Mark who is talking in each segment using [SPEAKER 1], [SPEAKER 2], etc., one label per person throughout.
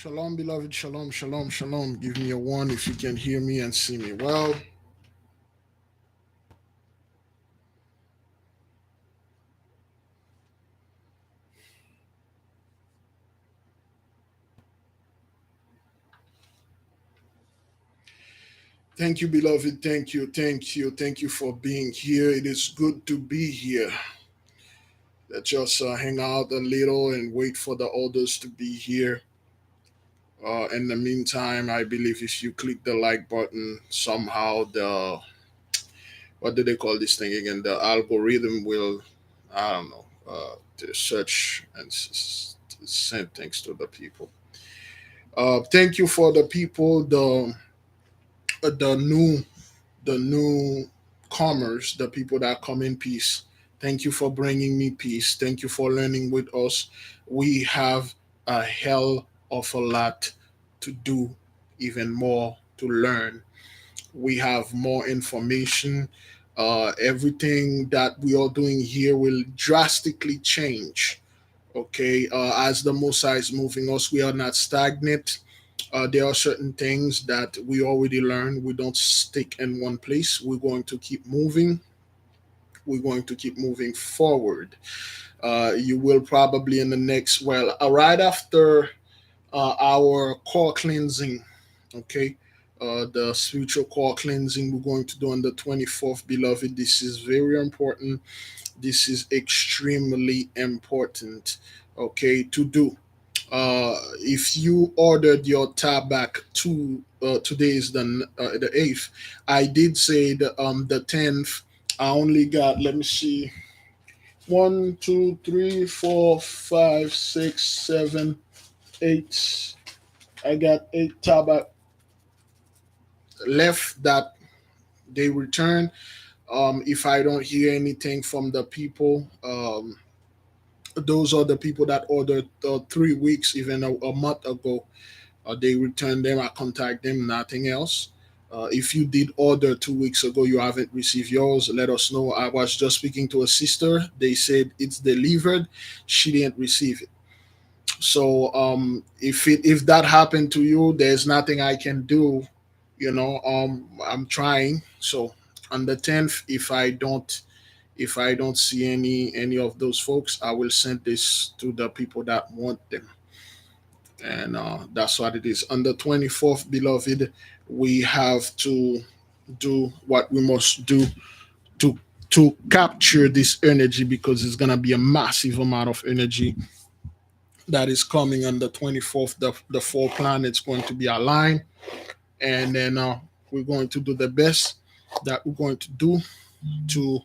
[SPEAKER 1] Shalom, beloved. Shalom, shalom, shalom. Give me a one if you can hear me and see me well. Thank you, beloved. Thank you, thank you, thank you for being here. It is good to be here. Let's just hang out a little and wait for the others to be here. In the meantime, I believe if you click the like button, somehow the what do they call this thing again? The algorithm will, I don't know, to search and send things to the people. Thank you for the people, the new the new comers, the people that come in peace. Thank you for bringing me peace. Thank you for learning with us. We have a hell of a lot to do, even more to learn. We have more information. Everything that we are doing here will drastically change. Okay, as the Mosai is moving us, we are not stagnant. There are certain things that we already learned. We don't stick in one place. We're going to keep moving. We're going to keep moving forward. You will probably in the next, well, right after our core cleansing, okay, the spiritual core cleansing we're going to do on the 24th, beloved. This is very important. This is extremely important, okay, to do. If you ordered your tab back to today is the 8th. I did say the 10th. I only got, let me see, 1, 2, 3, 4, 5, 6, 7, 8. I got 8 tab left that they return. If I don't hear anything from the people, those are the people that ordered 3 weeks, even a month ago. They return them. I contact them. Nothing else. If you did order 2 weeks ago, you haven't received yours. Let us know. I was just speaking to a sister. They said it's delivered. She didn't receive it. So if that happened to you, there's nothing I can do. I'm trying. So on the 10th, if I don't see any of those folks, I will send this to the people that want them, and that's what it is. On the 24th, beloved, we have to do what we must do to to capture this energy, because it's gonna be a massive amount of energy that is coming on the 24th. The four planets going to be aligned, and then we're going to do the best that we're going to do to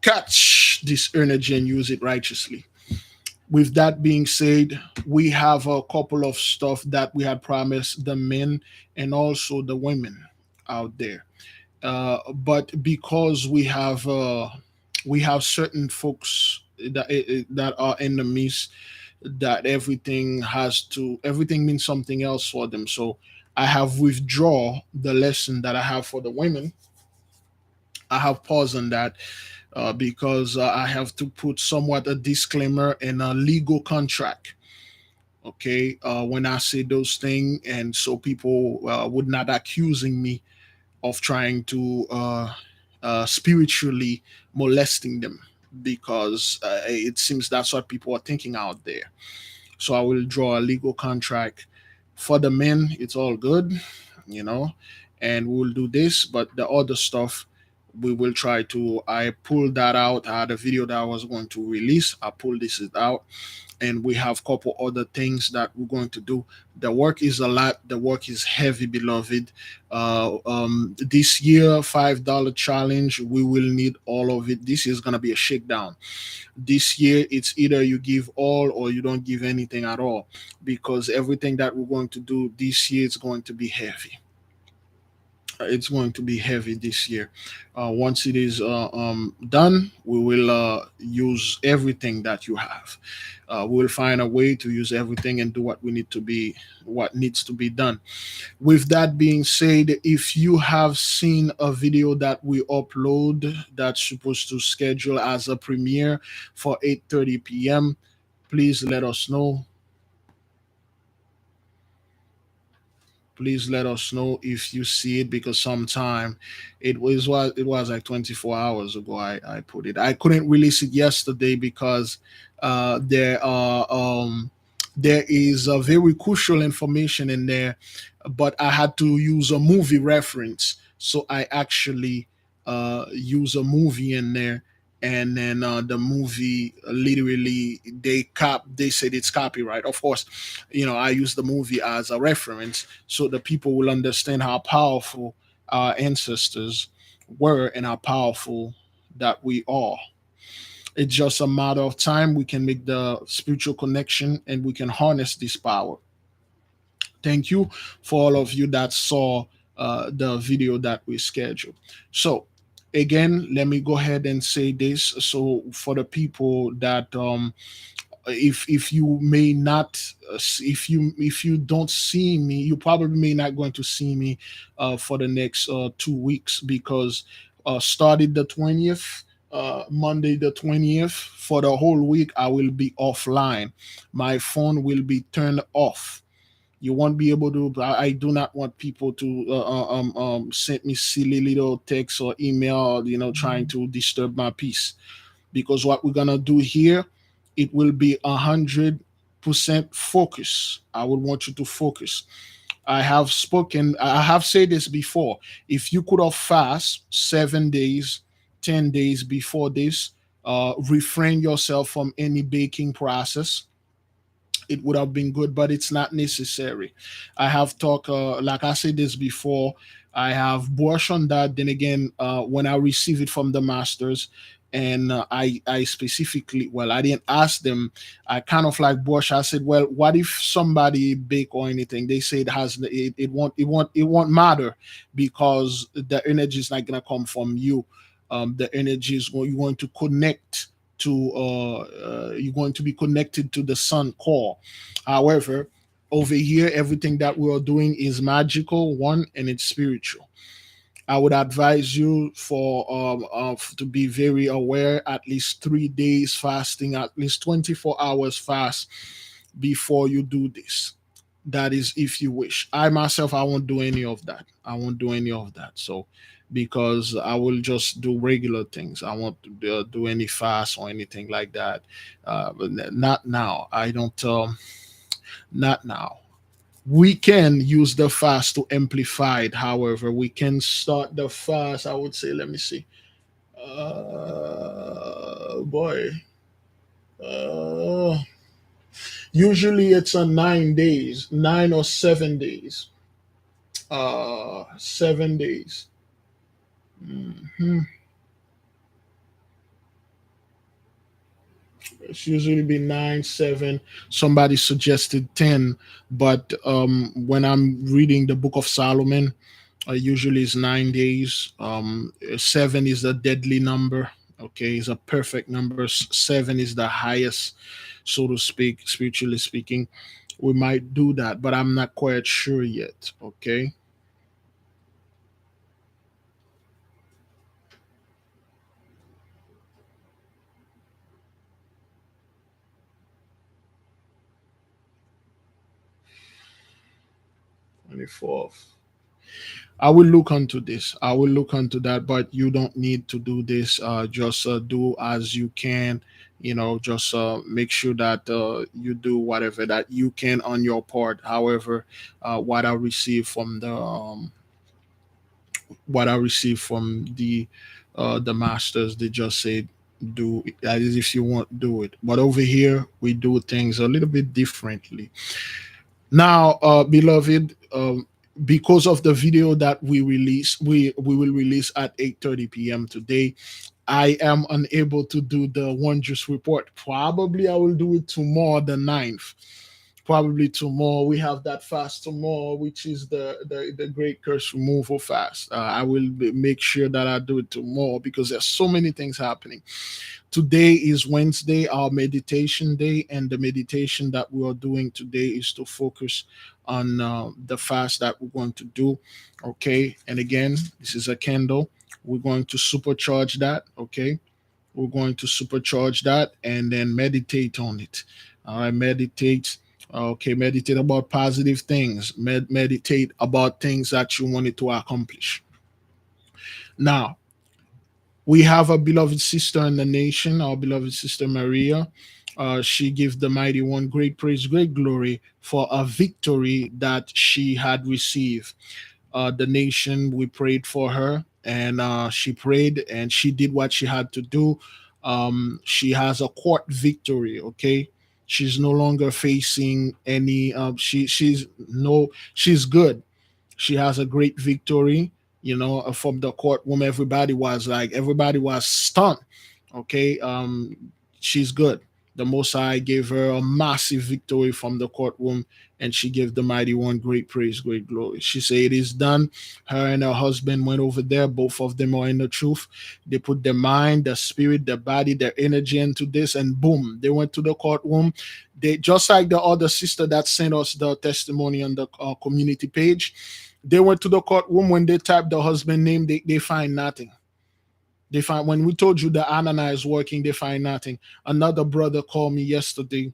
[SPEAKER 1] catch this energy and use it righteously. With that being said, we have a couple of stuff that we had promised the men and also the women out there. But because we have certain folks that are enemies, that everything means something else for them. So I have withdraw the lesson that I have for the women. I have paused on that because I have to put somewhat a disclaimer and a legal contract. Okay, when I say those things, and so people would not accusing me of trying to spiritually molesting them, because it seems that's what people are thinking out there. So I will draw a legal contract for the men. It's all good, you know, and we'll do this. But the other stuff, we will try to. I pulled that out. I had a video that I was going to release. I pulled this out, and we have a couple other things that we're going to do. The work is a lot. The work is heavy, beloved. This year, $5 challenge, we will need all of it. This is gonna be a shakedown. This year, it's either you give all or you don't give anything at all, because everything that we're going to do this year is going to be heavy. It's going to be heavy this year. Once it is done, we will use everything that you have. We will find a way to use everything and do what needs to be done. With that being said, if you have seen a video that we upload that's supposed to schedule as a premiere for 8:30 p.m., please let us know. Please let us know if you see it, because sometime it was like 24 hours ago. I put it. I couldn't release it yesterday because uh, there are um, there is a very crucial information in there, but I had to use a movie reference, so I actually use a movie in there, and then the movie literally they said it's copyright. Of course, I use the movie as a reference so the people will understand how powerful our ancestors were and how powerful that we are. It's just a matter of time. We can make the spiritual connection and we can harness this power. Thank you for all of you that saw the video that we scheduled. So, again, let me go ahead and say this. So, for the people that if you may not if you don't see me, you probably may not going to see me for the next 2 weeks, because started the 20th, Monday the 20th, for the whole week I will be offline. My phone will be turned off. You won't be able to. I do not want people to send me silly little text or email, trying to disturb my peace, because what we're gonna do here, it will be 100% focus. I would want you to focus. I have said this before. If you could have fast 7 days, 10 days before this, refrain yourself from any baking process, it would have been good, but it's not necessary. I have talked, like I said this before, I have brushed on that. Then again, when I receive it from the masters, and I specifically, well, I didn't ask them. I kind of like brush. I said, well, what if somebody bake or anything? They say it won't matter, because the energy is not gonna come from you. The energy is you're going to connect to you're going to be connected to the sun core. However, over here, everything that we are doing is magical, one, and it's spiritual. I would advise you to be very aware. At least 3 days fasting, at least 24 hours fast before you do this. That is if you wish. I myself, I won't do any of that. I won't do any of that. So, because I will just do regular things. I won't do any fast or anything like that. But not now. I don't. Not now. We can use the fast to amplify it. However, we can start the fast. I would say, let me see. Boy. Uh, Usually it's a 9 days, 9 or 7 days. 7 days. Mhm. It's usually be 9, 7. Somebody suggested 10, but when I'm reading the Book of Solomon, usually it's 9 days. 7 is the deadly number. Okay, it's a perfect number. 7 is the highest, so to speak, spiritually speaking. We might do that, but I'm not quite sure yet. Okay. 24th. I will look into this. I will look into that, but you don't need to do this. Just do as you can. Just make sure that you do whatever that you can on your part. However, what I receive from the masters, they just said do as if you want do it. But over here, we do things a little bit differently. Now, beloved, because of the video that we will release at 8:30 p.m. today, I am unable to do the wondrous report. Probably I will do it tomorrow, the 9th. Probably tomorrow. We have that fast tomorrow, which is the great curse removal fast. I will make sure that I do it tomorrow, because there's so many things happening. Today is Wednesday, our meditation day, and the meditation that we are doing today is to focus on the fast that we're going to do. Okay, and again, this is a candle. We're going to supercharge that. Okay, we're going to supercharge that and then meditate on it. All right, meditate. Okay, meditate about positive things. Meditate about things that you wanted to accomplish. Now, we have a beloved sister in the nation, our beloved sister Maria. She gave the mighty one great praise, great glory for a victory that she had received. The nation, we prayed for her, and she prayed and she did what she had to do. She has a court victory. Okay, she's no longer facing any. She's good. She has a great victory. From the courtroom, everybody was stunned. Okay, she's good. The Most High gave her a massive victory from the courtroom, and she gave the mighty one great praise, great glory. She said, "It is done." Her and her husband went over there. Both of them are in the truth. They put their mind, their spirit, their body, their energy into this, and boom, they went to the courtroom. They, just like the other sister that sent us the testimony on the community page, they went to the courtroom. When they typed the husband name, they find nothing. They find, when we told you the Anana is working, they find nothing. Another brother called me yesterday.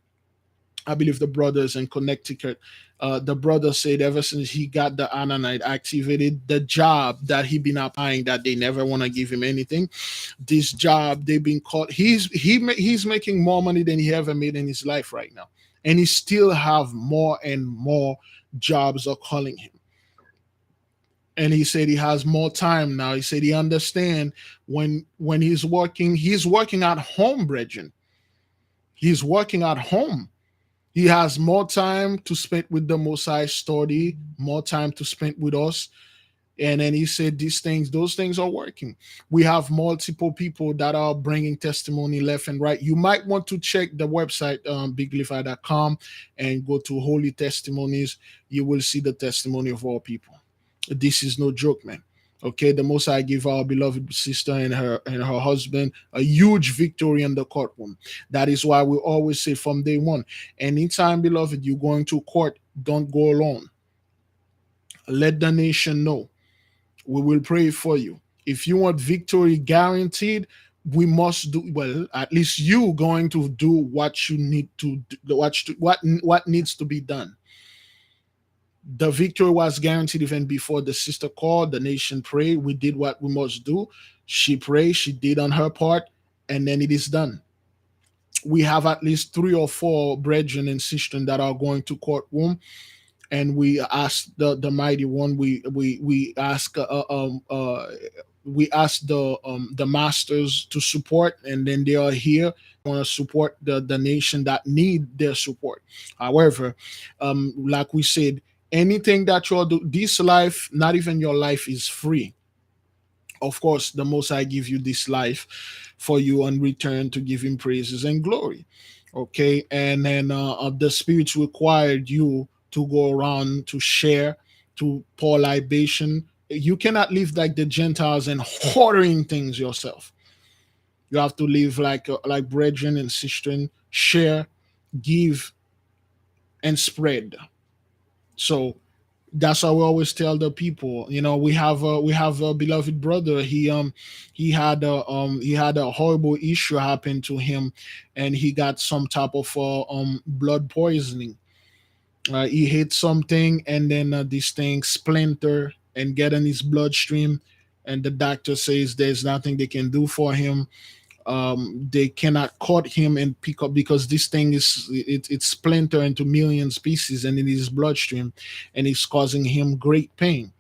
[SPEAKER 1] I believe the brother is in Connecticut. The brother said ever since he got the Ananite activated, the job that he been applying, that they never want to give him anything. This job they've been called. He's making more money than he ever made in his life right now, and he still have more and more jobs are calling him. And he said he has more time now. He said he understand when he's working at home, Brethren. He's working at home. He has more time to spend with the Mosai study, more time to spend with us. And then he said those things are working. We have multiple people that are bringing testimony left and right. You might want to check the website, biglify.com, and go to Holy Testimonies. You will see the testimony of all people. This is no joke, man. Okay, the Most High give our beloved sister and her husband a huge victory in the courtroom. That is why we always say from day one, anytime, beloved, you're going to court, don't go alone. Let the nation know. We will pray for you. If you want victory guaranteed, we must do well. At least you going to do what you need to do, what needs to be done. The victory was guaranteed even before the sister called. The nation prayed. We did what we must do. She prayed. She did on her part, and then it is done. We have at least 3 or 4 brethren and sisters that are going to courtroom, and we ask the mighty one. We ask the masters to support, and then they are here. Want to support the nation that need their support. However, like we said, anything that you're do, this life, not even your life is free. Of course, the Most High give you this life for you in return to give Him praises and glory. Okay, and then the spirits required you to go around to share, to pour libation. You cannot live like the Gentiles and hoarding things yourself. You have to live like brethren and sisters, share, give, and spread. So that's how we always tell the people. We have a beloved brother. He had a horrible issue happen to him, and he got some type of blood poisoning. He hit something, and then this thing splinter and get in his bloodstream, and the doctor says there's nothing they can do for him. They cannot cut him and pick up because this thing it's splinter into millions pieces and in his bloodstream, and it's causing him great pain.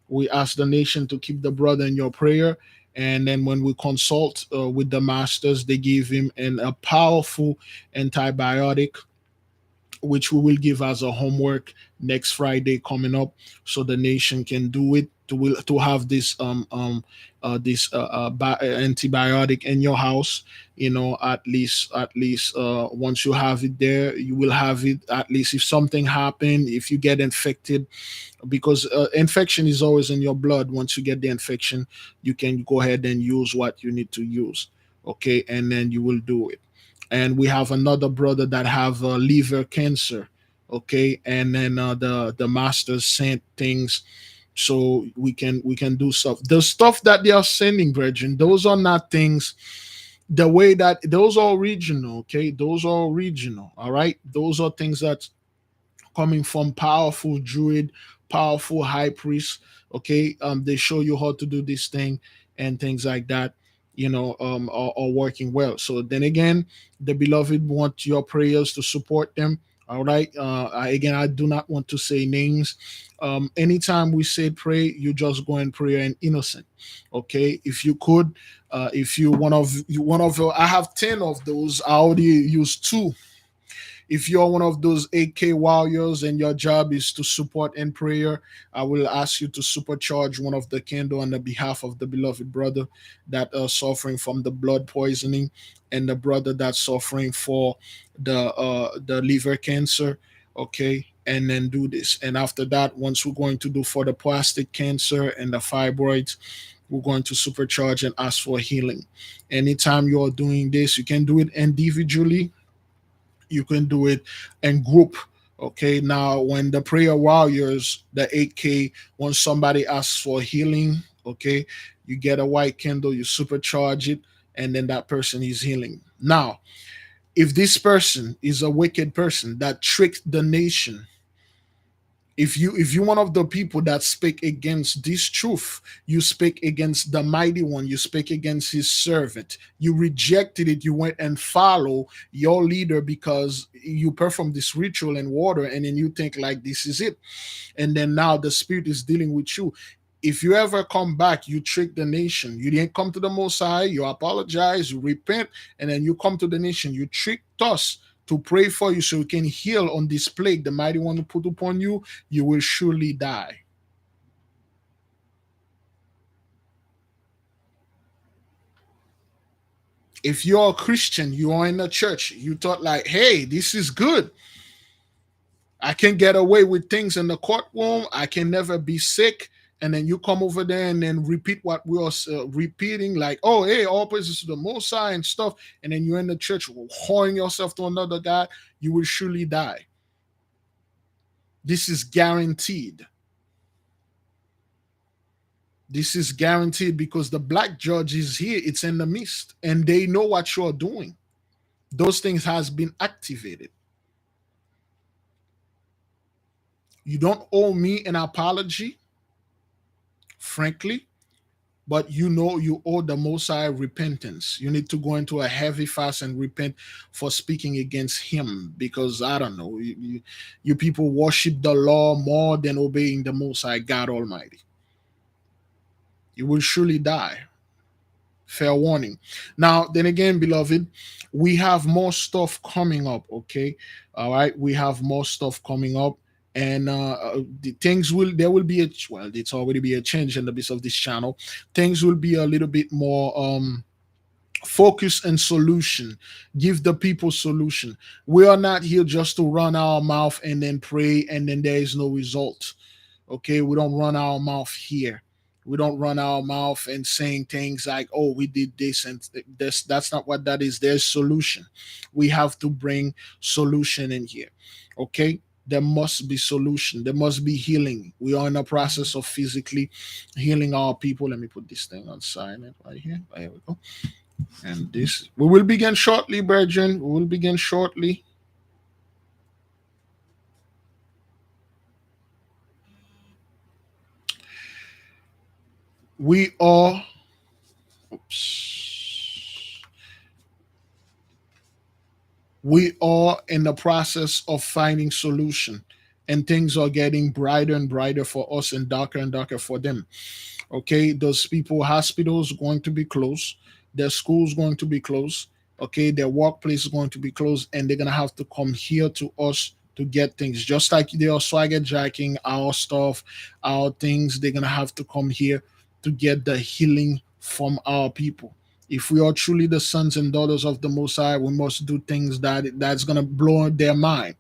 [SPEAKER 1] We ask the nation to keep the brother in your prayer, and then when we consult with the masters, they give him a powerful antibiotic, which we will give as a homework next Friday coming up, so the nation can do it to have this antibiotic in your house. At least once you have it there, you will have it. At least if something happen, if you get infected, because infection is always in your blood. Once you get the infection, you can go ahead and use what you need to use. Okay, and then you will do it. And we have another brother that have liver cancer. Okay, and then the masters sent things so we can do stuff. The stuff that they are sending, brethren, those are not things the way that those are original. Okay, those are original. All right, those are things that coming from powerful druid, powerful high priest. Okay, they show you how to do this thing and things like that. Are working well. So then again, the beloved want your prayers to support them. All right. Again, I do not want to say names. Anytime we say pray, you just go and pray and innocent. Okay. If you could, if you one of your, I have 10 of those. I already used two. If you're one of those 8K warriors and your job is to support in prayer, I will ask you to supercharge one of the candle on the behalf of the beloved brother that are suffering from the blood poisoning and the brother that's suffering for the liver cancer. Okay. And then do this. And after that, once we're going to do for the prostate cancer and the fibroids, we're going to supercharge and ask for healing. Anytime you're doing this, you can do it individually, you can do it in group. Okay, now when the prayer warriors, the 8K, when somebody asks for healing, okay, you get a white candle, you supercharge it, and then that person is healing. Now, if this person is a wicked person that tricked the nation, if you one of the people that speak against this truth, you speak against the mighty one, you speak against his servant, you rejected it, you went and follow your leader because you perform this ritual in water, and then you think like this is it, and then now the spirit is dealing with you. If you ever come back, you trick the nation. You didn't come to the Most High, you apologize, you repent, and then you come to the nation. You tricked us to pray for you so you can heal on this plague the mighty one to put upon you. You will surely die. If you're a Christian, you are in the church, you thought like, hey, this is good. I can get away with things in the courtroom. I can never be sick. And then you come over there and then repeat what we are repeating, like, oh, hey, all praises to the Most High and stuff. And then you're in the church whoring yourself to another guy. You will surely die. This is guaranteed. This is guaranteed because the black judge is here. It's in the midst, and they know what you're doing. Those things has been activated. You don't owe me an apology, frankly, but you know you owe the Most High repentance. You need to go into a heavy fast and repent for speaking against Him, because I don't know, you people worship the law more than obeying the Most High God Almighty. You will surely die. Fair warning. Now, then again, beloved, we have more stuff coming up. Okay, all right, we have more stuff coming up, and the things will there will be a well, it's already be a change in the base of this channel. Things will be a little bit more focus and solution. Give the people solution. We are not here just to run our mouth and then pray and then there is no result. Okay, we don't run our mouth here. We don't run our mouth and saying things like, oh, we did this and this. That's not what that is. There's solution. We have to bring solution in here. Okay, there must be solution. There must be healing. We are in the process of physically healing our people. Let me put this thing on silent right here. There we go. And this, we will begin shortly, brethren. We will begin shortly. We are, oops, we are in the process of finding solution, and things are getting brighter and brighter for us and darker for them. Okay, those people, hospitals going to be closed, their schools going to be closed, okay, their workplace is going to be closed, and they're gonna have to come here to us to get things. Just like they are swagger jacking our stuff, our things, they're gonna have to come here to get the healing from our people. If we are truly the sons and daughters of the Most High, we must do things that's gonna blow their mind,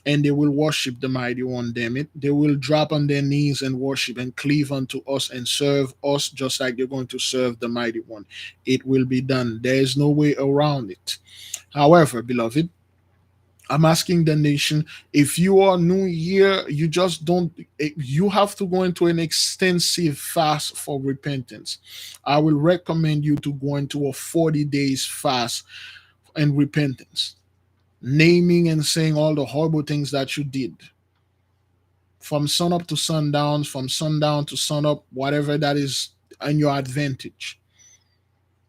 [SPEAKER 1] and they will worship the mighty one, damn it. They will drop on their knees and worship and cleave unto us and serve us just like they're going to serve the mighty one. It will be done. There is no way around it. However, beloved, I'm asking the nation, if you are new here, you just don't, you have to go into an extensive fast for repentance. I will recommend you to go into a 40 days fast and repentance, naming and saying all the horrible things that you did. from sun up to sundown, from sundown to sun up, whatever that is in your advantage.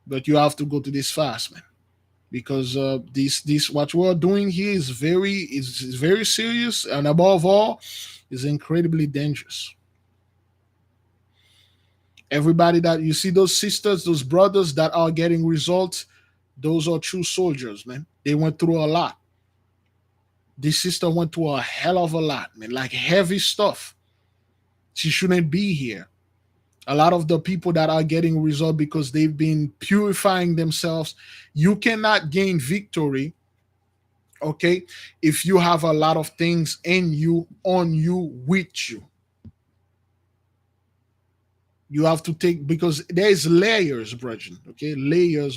[SPEAKER 1] But you have to go to this fast, man, because this what we're doing here is very serious, and above all, is incredibly dangerous. Everybody that you see, those sisters, those brothers that are getting results, those are true soldiers, man. They went through a lot. This sister went through a hell of a lot, man, like heavy stuff. She shouldn't be here. A lot of the people that are getting result because they've been purifying themselves. You cannot gain victory, okay, if you have a lot of things in you, on you, with you. You have to take, because there's layers, brethren, okay, layers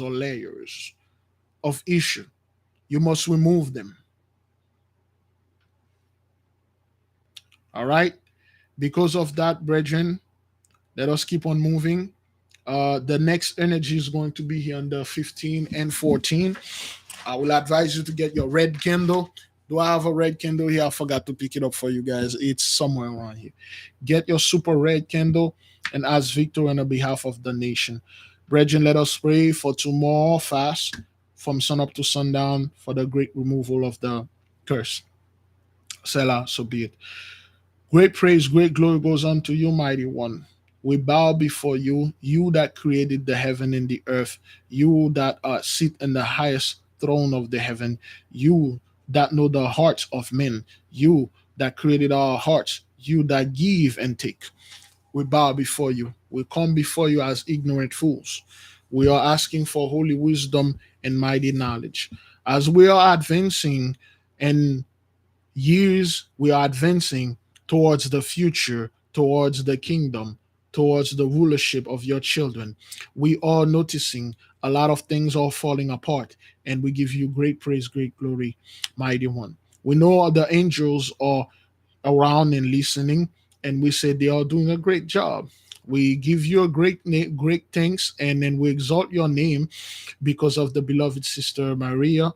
[SPEAKER 1] of issue. You must remove them. All right. Because of that, brethren, let us keep on moving. The next energy is going to be here on the 15 and 14. I will advise you to get your red candle. Do I have a red candle here? I forgot to pick it up for you guys. It's somewhere around here. Get your super red candle and ask victory on the behalf of the nation. Brethren, let us pray for tomorrow fast from sun up to sundown for the great removal of the curse. Selah, so be it. Great praise, great glory goes unto you, mighty one. We bow before you, you that created the heaven and the earth, you that sit in the highest throne of the heaven, you that know the hearts of men, you that created our hearts, you that give and take. We bow before you. We come before you as ignorant fools. We are asking for holy wisdom and mighty knowledge. As we are advancing in years, we are advancing towards the future, towards the kingdom, towards the rulership of your children. We are noticing a lot of things are falling apart, and we give you great praise, great glory, mighty one. We know the angels are around and listening, and we say they are doing a great job. We give you a great thanks, and then we exalt your name because of the beloved sister Maria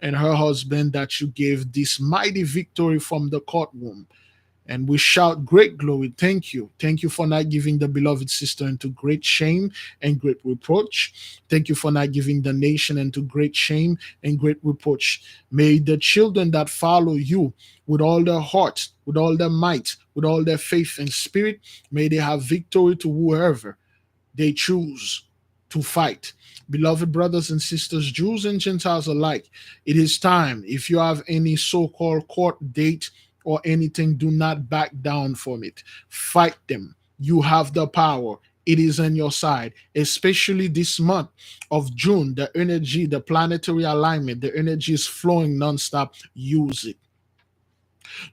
[SPEAKER 1] and her husband that you gave this mighty victory from the courtroom. And we shout great glory. Thank you. Thank you for not giving the beloved sister into great shame and great reproach. Thank you for not giving the nation into great shame and great reproach. May the children that follow you with all their heart, with all their might, with all their faith and spirit, may they have victory to whoever they choose to fight. Beloved brothers and sisters, Jews and Gentiles alike, it is time. If you have any so called court date or anything, do not back down from it. Fight them. You have the power. It is on your side, especially this month of June. The energy, the planetary alignment, the energy is flowing nonstop. Use it.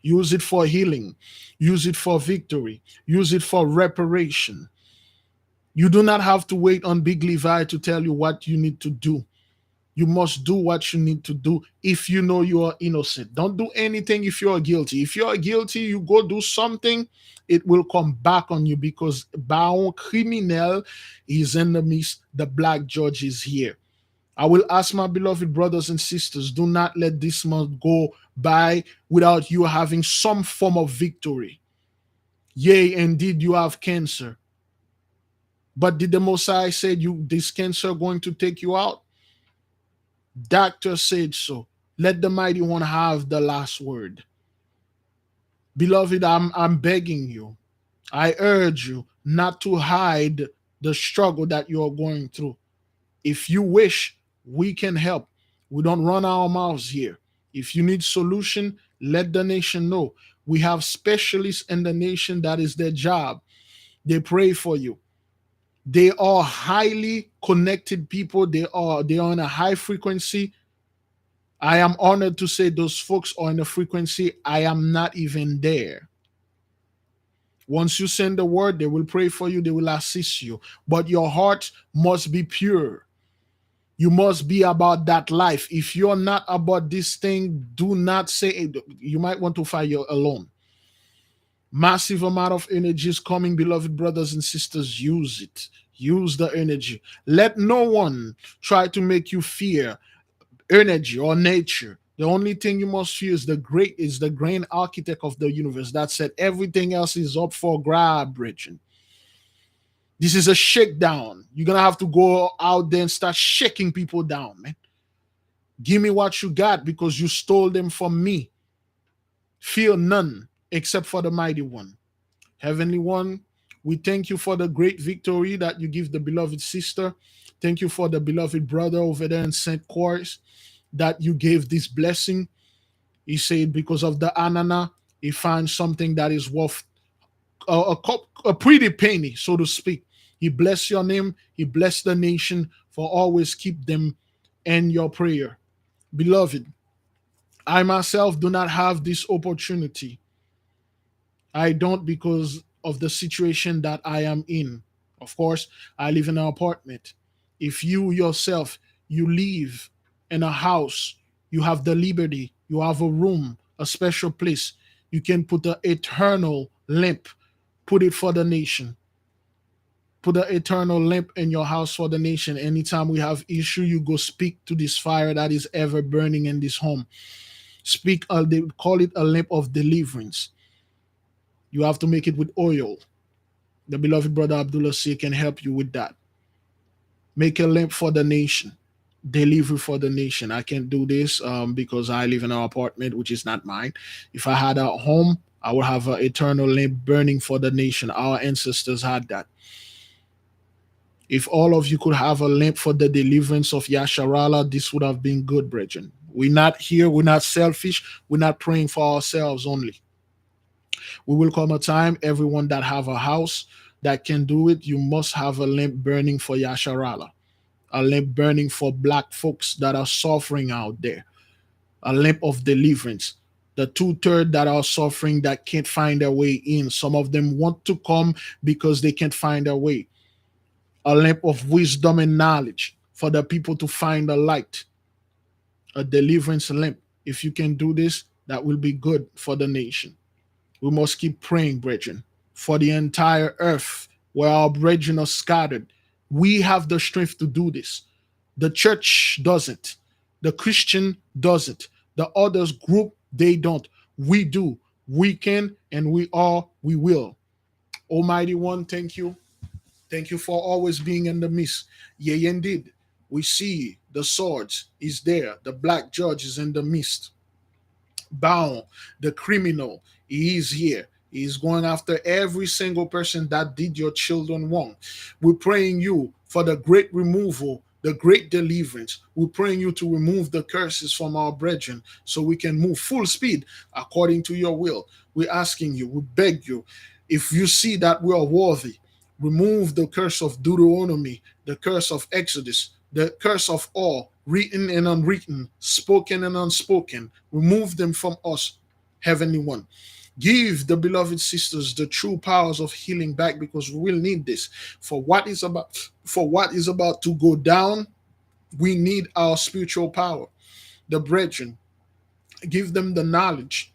[SPEAKER 1] Use it for healing. Use it for victory. Use it for reparation. You do not have to wait on Big Levi to tell you what you need to do. You must do what you need to do if you know you are innocent. Don't do anything if you are guilty. If you are guilty, you go do something, it will come back on you because baron criminel is in the midst. The black judge is here. I will ask my beloved brothers and sisters, do not let this month go by without you having some form of victory. Yea, indeed, you have cancer. But did the Messiah say this cancer going to take you out? Doctor said so. Let the mighty one have the last word. Beloved, I'm begging you. I urge you not to hide the struggle that you're going through. If you wish, we can help. We don't run our mouths here. If you need solution, let the nation know. We have specialists in the nation that is their job. They pray for you. They are highly connected people. They are on a high frequency. I am honored to say those folks are in a frequency I am not even there. Once you send the word, they will pray for you, they will assist you. But your heart must be pure. You must be about that life. If you're not about this thing, do not say you might want to fight alone. Massive amount of energy is coming, beloved brothers and sisters. Use it. Use the energy. Let no one try to make you fear energy or nature. The only thing you must fear is the grand architect of the universe that said everything else is up for grab, Bridget. This is a shakedown. You're gonna have to go out there and start shaking people down, man. Give me what you got because you stole them from me. Fear none except for the mighty one. Heavenly One, we thank you for the great victory that you give the beloved sister. Thank you for the beloved brother over there in St. Croix that you gave this blessing. He said because of the anana, he finds something that is worth a pretty penny, so to speak. He bless your name. He bless the nation for always keep them in your prayer. Beloved, I myself do not have this opportunity. I don't because of the situation that I am in. Of course, I live in an apartment. If you yourself, you live in a house, you have the liberty, you have a room, a special place, you can put an eternal lamp, put it for the nation. Put an eternal lamp in your house for the nation. Anytime we have issue, you go speak to this fire that is ever burning in this home. Speak, they call it a lamp of deliverance. You have to make it with oil. The beloved brother Abdullah C can help you with that. Make a lamp for the nation. Deliver for the nation. I can't do this because I live in an apartment which is not mine. If I had a home, I would have an eternal lamp burning for the nation. Our ancestors had that. If all of you could have a lamp for the deliverance of Yasharala, this would have been good, brethren. We're not here, we're not selfish, we're not praying for ourselves only. We will come a time, everyone that have a house that can do it, you must have a lamp burning for Yasharala, a lamp burning for black folks that are suffering out there, a lamp of deliverance. The two-thirds that are suffering that can't find their way in. Some of them want to come because they can't find their way. A lamp of wisdom and knowledge for the people to find the light. A deliverance lamp. If you can do this, that will be good for the nation. We must keep praying, brethren, for the entire earth where our brethren are scattered. We have the strength to do this. The church doesn't. The Christian doesn't. The others group, they don't. We do. We can and we will. Almighty One, thank you. Thank you for always being in the midst. Yea, indeed. We see the swords is there. The black judge is in the midst. Bound, the criminal, he is here. He is going after every single person that did your children wrong. We're praying you for the great removal, the great deliverance. We're praying you to remove the curses from our brethren so we can move full speed according to your will. We're asking you, we beg you, if you see that we are worthy, remove the curse of Deuteronomy, the curse of Exodus, the curse of all, written and unwritten, spoken and unspoken. Remove them from us, Heavenly One. Give the beloved sisters the true powers of healing back because we will need this. For what is about to go down, we need our spiritual power. The brethren, give them the knowledge,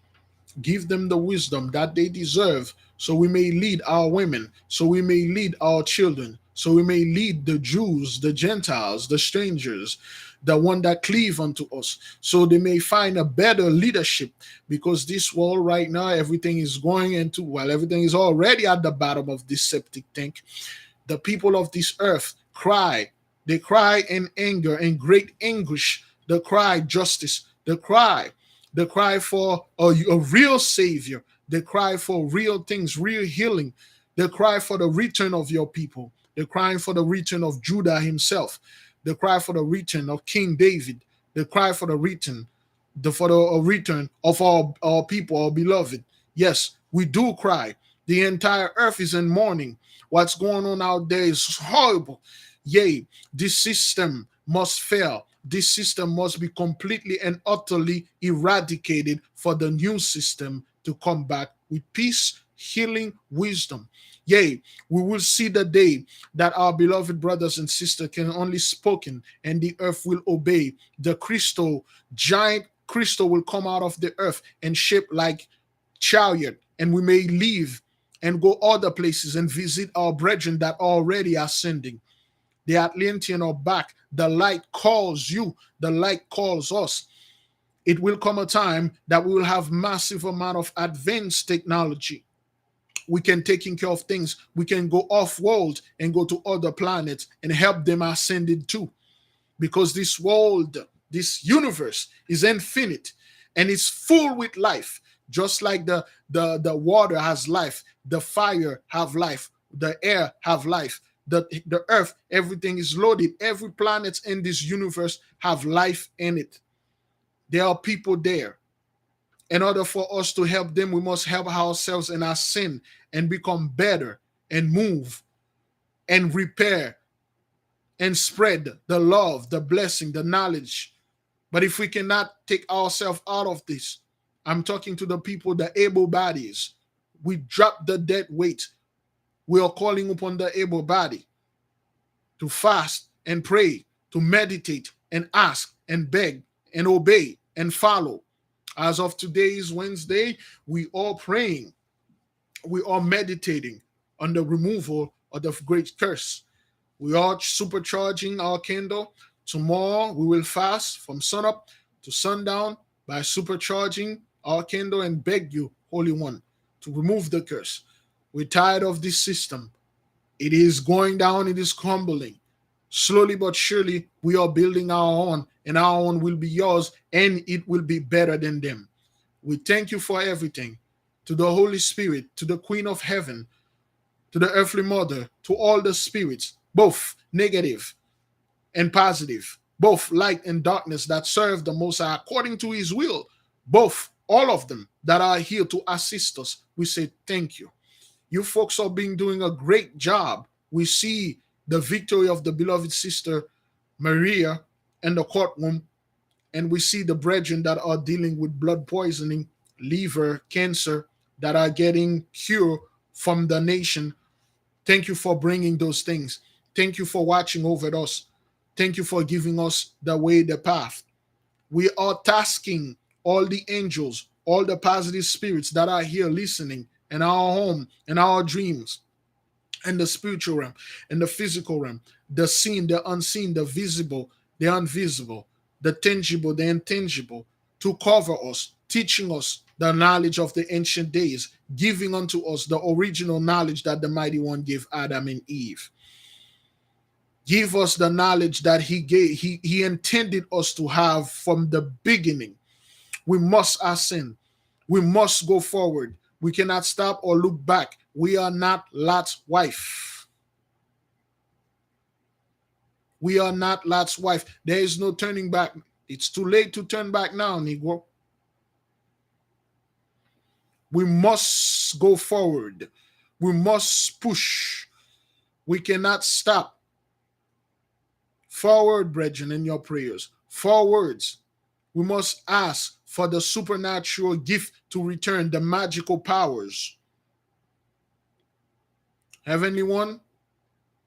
[SPEAKER 1] give them the wisdom that they deserve so we may lead our women, so we may lead our children, so we may lead the Jews, the Gentiles, the strangers, the one that cleave unto us, so they may find a better leadership. Because this world right now, everything is going into, well, everything is already at the bottom of this septic tank. The people of this earth cry. They cry in anger and great anguish. They cry justice. They cry for a real savior. They cry for real things, real healing. They cry for the return of your people. They're crying for the return of Judah himself. They cry for the return of King David. They cry for the return, for the return of our people, our beloved. Yes, we do cry. The entire earth is in mourning. What's going on out there is horrible. Yea, this system must fail. This system must be completely and utterly eradicated for the new system to come back with peace, healing, wisdom. Yea, we will see the day that our beloved brothers and sisters can only spoken and the earth will obey. The crystal, giant crystal will come out of the earth and shape like chariot, and we may leave and go other places and visit our brethren that already are ascending. The Atlantean are back. The light calls you. The light calls us. It will come a time that we will have massive amount of advanced technology. We can taking care of things. We can go off world and go to other planets and help them ascend it too, because this world, this universe is infinite and it's full with life. Just like the water has life, the fire have life, the air have life, the earth, everything is loaded. Every planet in this universe have life in it. There are people there. In order for us to help them, we must help ourselves in our sin and become better and move and repair and spread the love, the blessing, the knowledge. But if we cannot take ourselves out of this, I'm talking to the people, the able bodies. We drop the dead weight. We are calling upon the able body to fast and pray, to meditate and ask and beg and obey and follow. As of today is Wednesday, we are praying, we are meditating on the removal of the great curse. We are supercharging our candle. Tomorrow we will fast from sunup to sundown by supercharging our candle and beg you, Holy One, to remove the curse. We're tired of this system. It is going down, it is crumbling. Slowly but surely, we are building our own, and our own will be yours, and it will be better than them. We thank you for everything. To the Holy Spirit, to the Queen of Heaven, to the earthly mother, to all the spirits, both negative and positive, both light and darkness that serve the Most High according to his will, both, all of them that are here to assist us. We say thank you. You folks are being doing a great job. We see the victory of the beloved sister Maria in the courtroom, and we see the brethren that are dealing with blood poisoning, liver cancer, that are getting cure from the nation. Thank you for bringing those things. Thank you for watching over us. Thank you for giving us the way, the path. We are tasking all the angels, all the positive spirits that are here listening in our home, in our dreams, in the spiritual realm, in the physical realm, the seen, the unseen, the visible, the invisible, the tangible, the intangible, to cover us, teaching us the knowledge of the ancient days, giving unto us the original knowledge that the Mighty One gave Adam and Eve. Give us the knowledge that he intended us to have from the beginning. We must ascend. We must go forward. We cannot stop or look back. We are not Lot's wife. We are not Lot's wife. There is no turning back. It's too late to turn back now, Negro. We must go forward. We must push. We cannot stop. Forward, brethren, in your prayers. Forwards. We must ask for the supernatural gift to return, the magical powers. Heavenly One,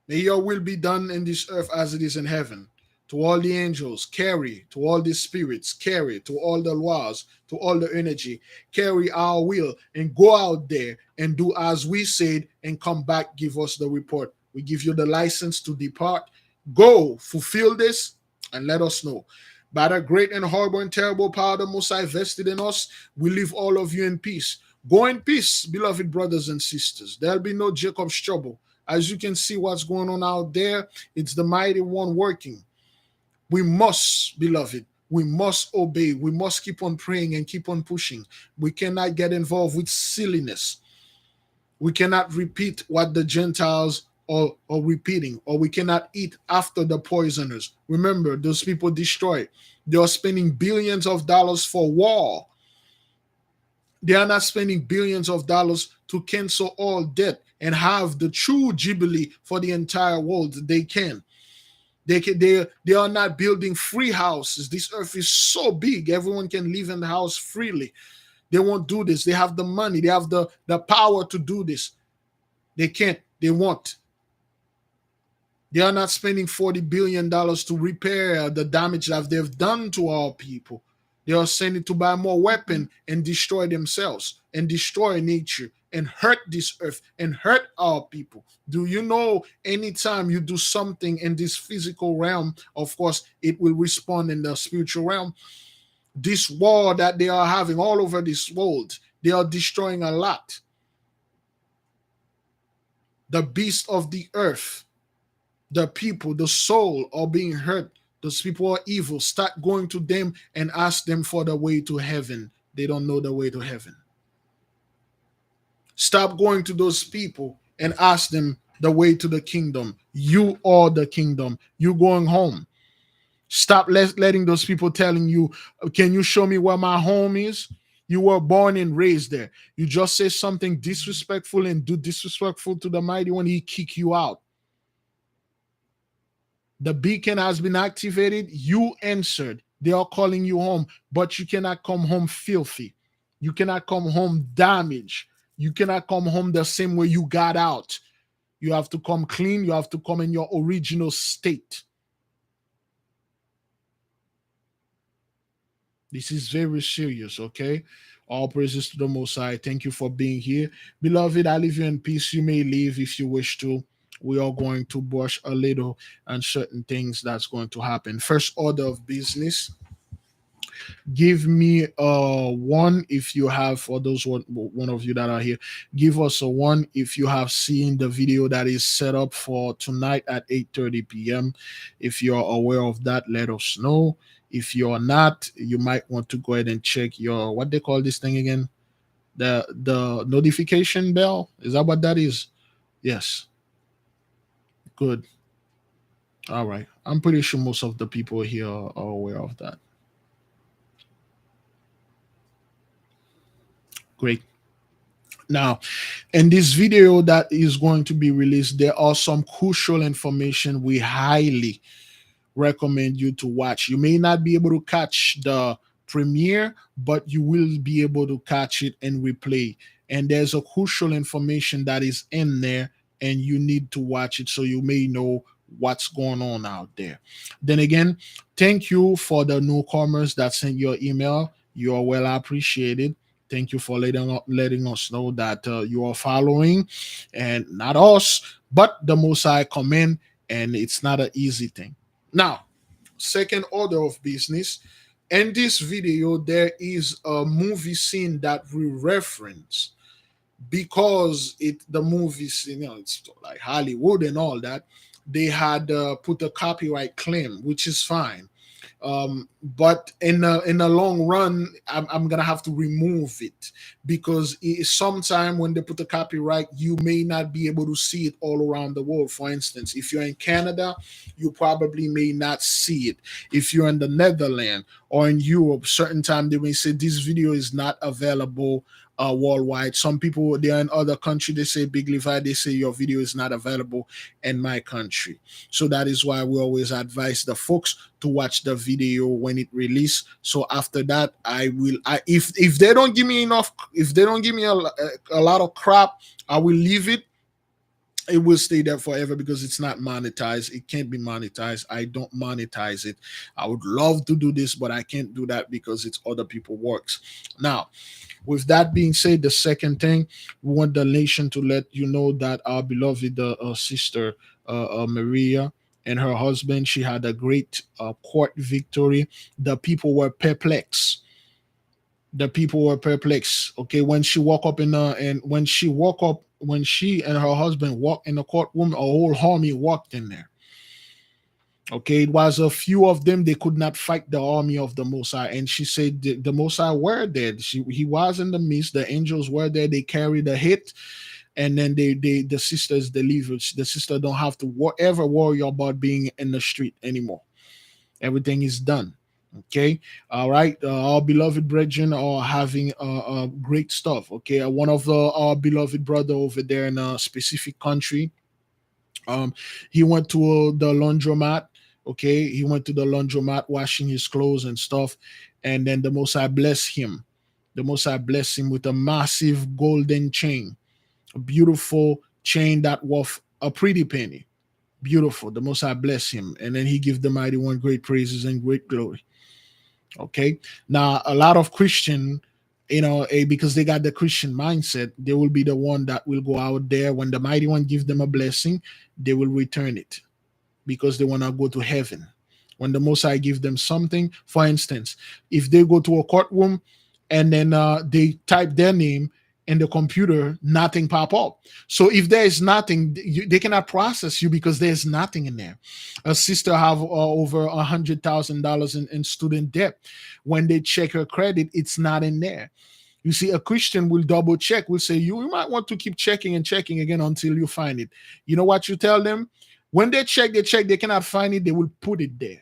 [SPEAKER 1] may your will be done in this earth as it is in heaven. To all the angels, carry. To all the spirits, carry. To all the laws, to all the energy, carry our will and go out there and do as we said and come back, give us the report. We give you the license to depart. Go, fulfill this, and let us know. By the great and horrible and terrible power the Most High vested in us, we leave all of you in peace. Go in peace, beloved brothers and sisters. There'll be no Jacob's trouble. As you can see what's going on out there, it's the Mighty One working. We must, beloved, we must obey. We must keep on praying and keep on pushing. We cannot get involved with silliness. We cannot repeat what the Gentiles are repeating, or we cannot eat after the poisoners. Remember, those people destroy. They are spending billions of dollars for war. They are not spending billions of dollars to cancel all debt and have the true jubilee for the entire world. They can. They are not building free houses. This earth is so big, everyone can live in the house freely. They won't do this. They have the money. They have the power to do this. They can't. They won't. They are not spending $40 billion to repair the damage that they've done to our people. They are sending to buy more weapons and destroy themselves and destroy nature and hurt this earth and hurt our people. Do you know anytime you do something in this physical realm, of course, it will respond in the spiritual realm? This war that they are having all over this world, they are destroying a lot. The beast of the earth, the people, the soul are being hurt. Those people are evil. Start going to them and ask them for the way to heaven. They don't know the way to heaven. Stop going to those people and ask them the way to the kingdom. You are the kingdom. You going home. Stop letting those people telling you, can you show me where my home is? You were born and raised there. You just say something disrespectful and do disrespectful to the mighty one, he kick you out. The beacon has been activated. You answered. They are calling you home, but you cannot come home filthy. You cannot come home damaged. You cannot come home the same way you got out. You have to come clean. You have to come in your original state. This is very serious, okay? All praises to the Most High. Thank you for being here. Beloved, I leave you in peace. You may leave if you wish to. We are going to brush a little on certain things that's going to happen. First order of business. Give me a one if you have, for those one of you that are here, give us a one if you have seen the video that is set up for tonight at 8:30 p.m. If you're aware of that, let us know. If you're not, you might want to go ahead and check your, what they call this thing again, the notification bell. Is that what that is? Yes. Good. All right. I'm pretty sure most of the people here are aware of that. Great. Now, in this video that is going to be released, there are some crucial information we highly recommend you to watch. You may not be able to catch the premiere, but you will be able to catch it and replay. And there's a crucial information that is in there, and you need to watch it so you may know what's going on out there. Then again, thank you for the newcomers that sent your email. You are well appreciated. Thank you for letting us know that you are following, and not us, but the Most High command, and it's not an easy thing. Now, second order of business. In this video, there is a movie scene that we reference because the movie scene, it's like Hollywood and all that. They had put a copyright claim, which is fine. But in the long run, I'm gonna have to remove it because sometime when they put the copyright, you may not be able to see it all around the world. For instance, if you're in Canada, you probably may not see it. If you're in the Netherlands or in Europe, certain time they may say this video is not available worldwide. Some people, they're in other country, they say Big Levi, they say your video is not available in my country. So that is why we always advise the folks to watch the video when it release. So after that, if they don't give me enough, if they don't give me a lot of crap, I will leave it. It will stay there forever because it's not monetized. It can't be monetized. I don't monetize it. I would love to do this, but I can't do that because it's other people works. Now, with that being said, the second thing, we want the nation to let you know that our beloved sister Maria and her husband, she had a great court victory. The people were perplexed. The people were perplexed. Okay, when she woke up and when she woke up, when she and her husband walked in the courtroom, a whole army walked in there. Okay, it was a few of them. They could not fight the army of the Mosai, and she said the Mosai were there. He was in the midst. The angels were there. They carried the hit, and then the sisters delivered. The sister don't have to ever worry about being in the street anymore. Everything is done. Okay, all right. Our beloved brethren are having great stuff. Okay, one of our beloved brother over there in a specific country. He went to the laundromat. Okay, he went to the laundromat washing his clothes and stuff, and then the Most High blessed him. The Most High blessed him with a massive golden chain, a beautiful chain that worth a pretty penny. Beautiful. The Most High bless him, and then he give the Mighty One great praises and great glory. Okay. Now, a lot of Christian, because they got the Christian mindset, they will be the one that will go out there when the Mighty One gives them a blessing, they will return it because they want to go to heaven. When the Most High give them something, for instance, if they go to a courtroom and then they type their name in the computer, nothing pop up. So if there is nothing, they cannot process you because there's nothing in there. A sister have over $100,000 in student debt. When they check her credit, it's not in there. You see, a Christian will double check, will say, you might want to keep checking and checking again until you find it. You know what you tell them? When they check, they cannot find it, they will put it there.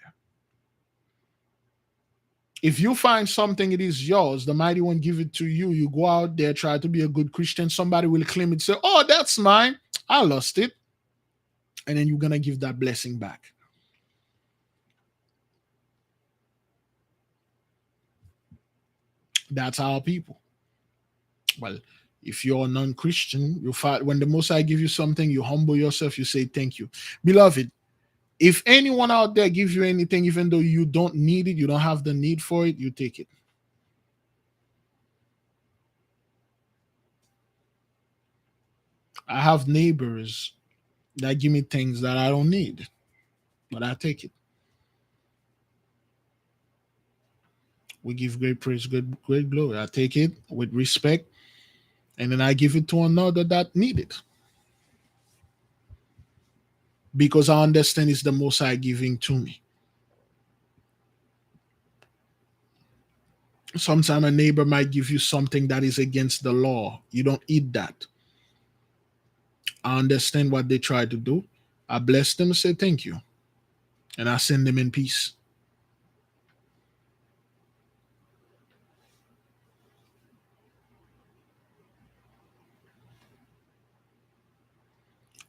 [SPEAKER 1] If you find something, it is yours, the mighty one give it to you. You go out there, try to be a good Christian, somebody will claim it, say, oh, that's mine. I lost it. And then you're going to give that blessing back. That's our people. Well, if you're a non-Christian, you fight when the Most High give you something, you humble yourself, you say thank you. Beloved, if anyone out there gives you anything, even though you don't need it, you don't have the need for it, you take it. I have neighbors that give me things that I don't need, but I take it. We give great praise, great glory. I take it with respect, and then I give it to another that need it. Because I understand it's the Most High giving to me. Sometimes a neighbor might give you something that is against the law. You don't eat that. I understand what they try to do. I bless them and say thank you. And I send them in peace.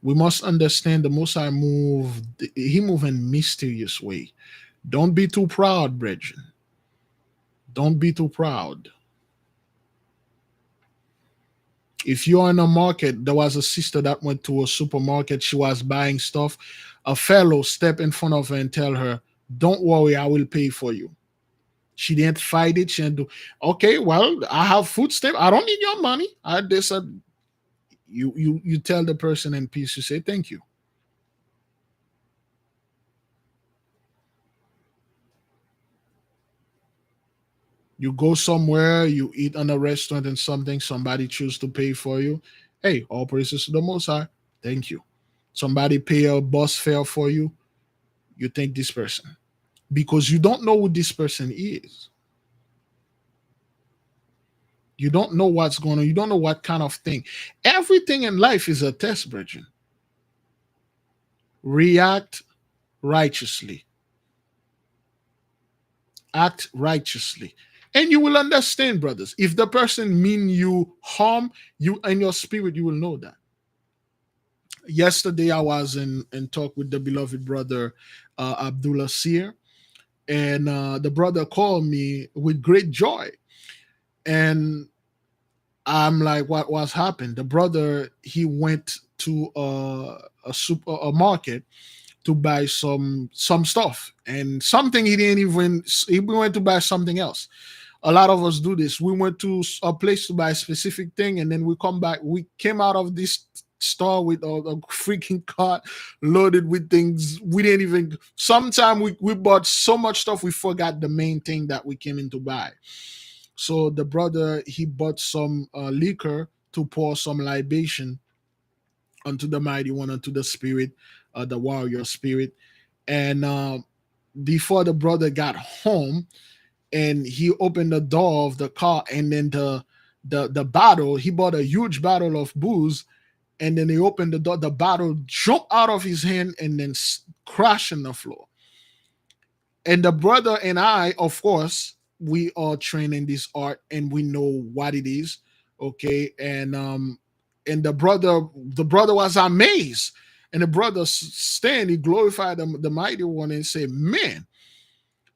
[SPEAKER 1] We must understand the Most High he move in mysterious way. Don't be too proud, brethren. Don't be too proud. If you're in a market, there was a sister that went to a supermarket, she was buying stuff. A fellow step in front of her and tell her, don't worry, I will pay for you. She didn't fight it. She didn't do, okay, well, I have food stamp. I don't need your money. They said, you tell the person in peace, you say thank you. You go somewhere, you eat in a restaurant and somebody choose to pay for you. Hey, all praises to the Most High. Thank you. Somebody pay a bus fare for you. You thank this person because you don't know who this person is. You don't know what's going on. You don't know what kind of thing. Everything in life is a test, brethren. React righteously. Act righteously. And you will understand, brothers. If the person mean you harm, you in your spirit, you will know that. Yesterday, I was in talk with the beloved brother Abdullah Seer, and the brother called me with great joy. And I'm like, what was happened? The brother, he went to a market to buy some stuff, and something he went to buy something else. A lot of us do this. We went to a place to buy a specific thing, and then we come back. We came out of this store with a freaking cart loaded with things we didn't even. Sometimes we bought so much stuff we forgot the main thing that we came in to buy. So the brother, he bought some liquor to pour some libation unto the mighty one, unto the spirit, the warrior spirit. And before the brother got home, and he opened the door of the car, and then the bottle, he bought a huge bottle of booze, and then he opened the door, the bottle jumped out of his hand and then crashed on the floor. And the brother and I, of course, we are trained in this art and we know what it is. Okay. And the brother was amazed. And the brother stand, he glorified the mighty one and said, man,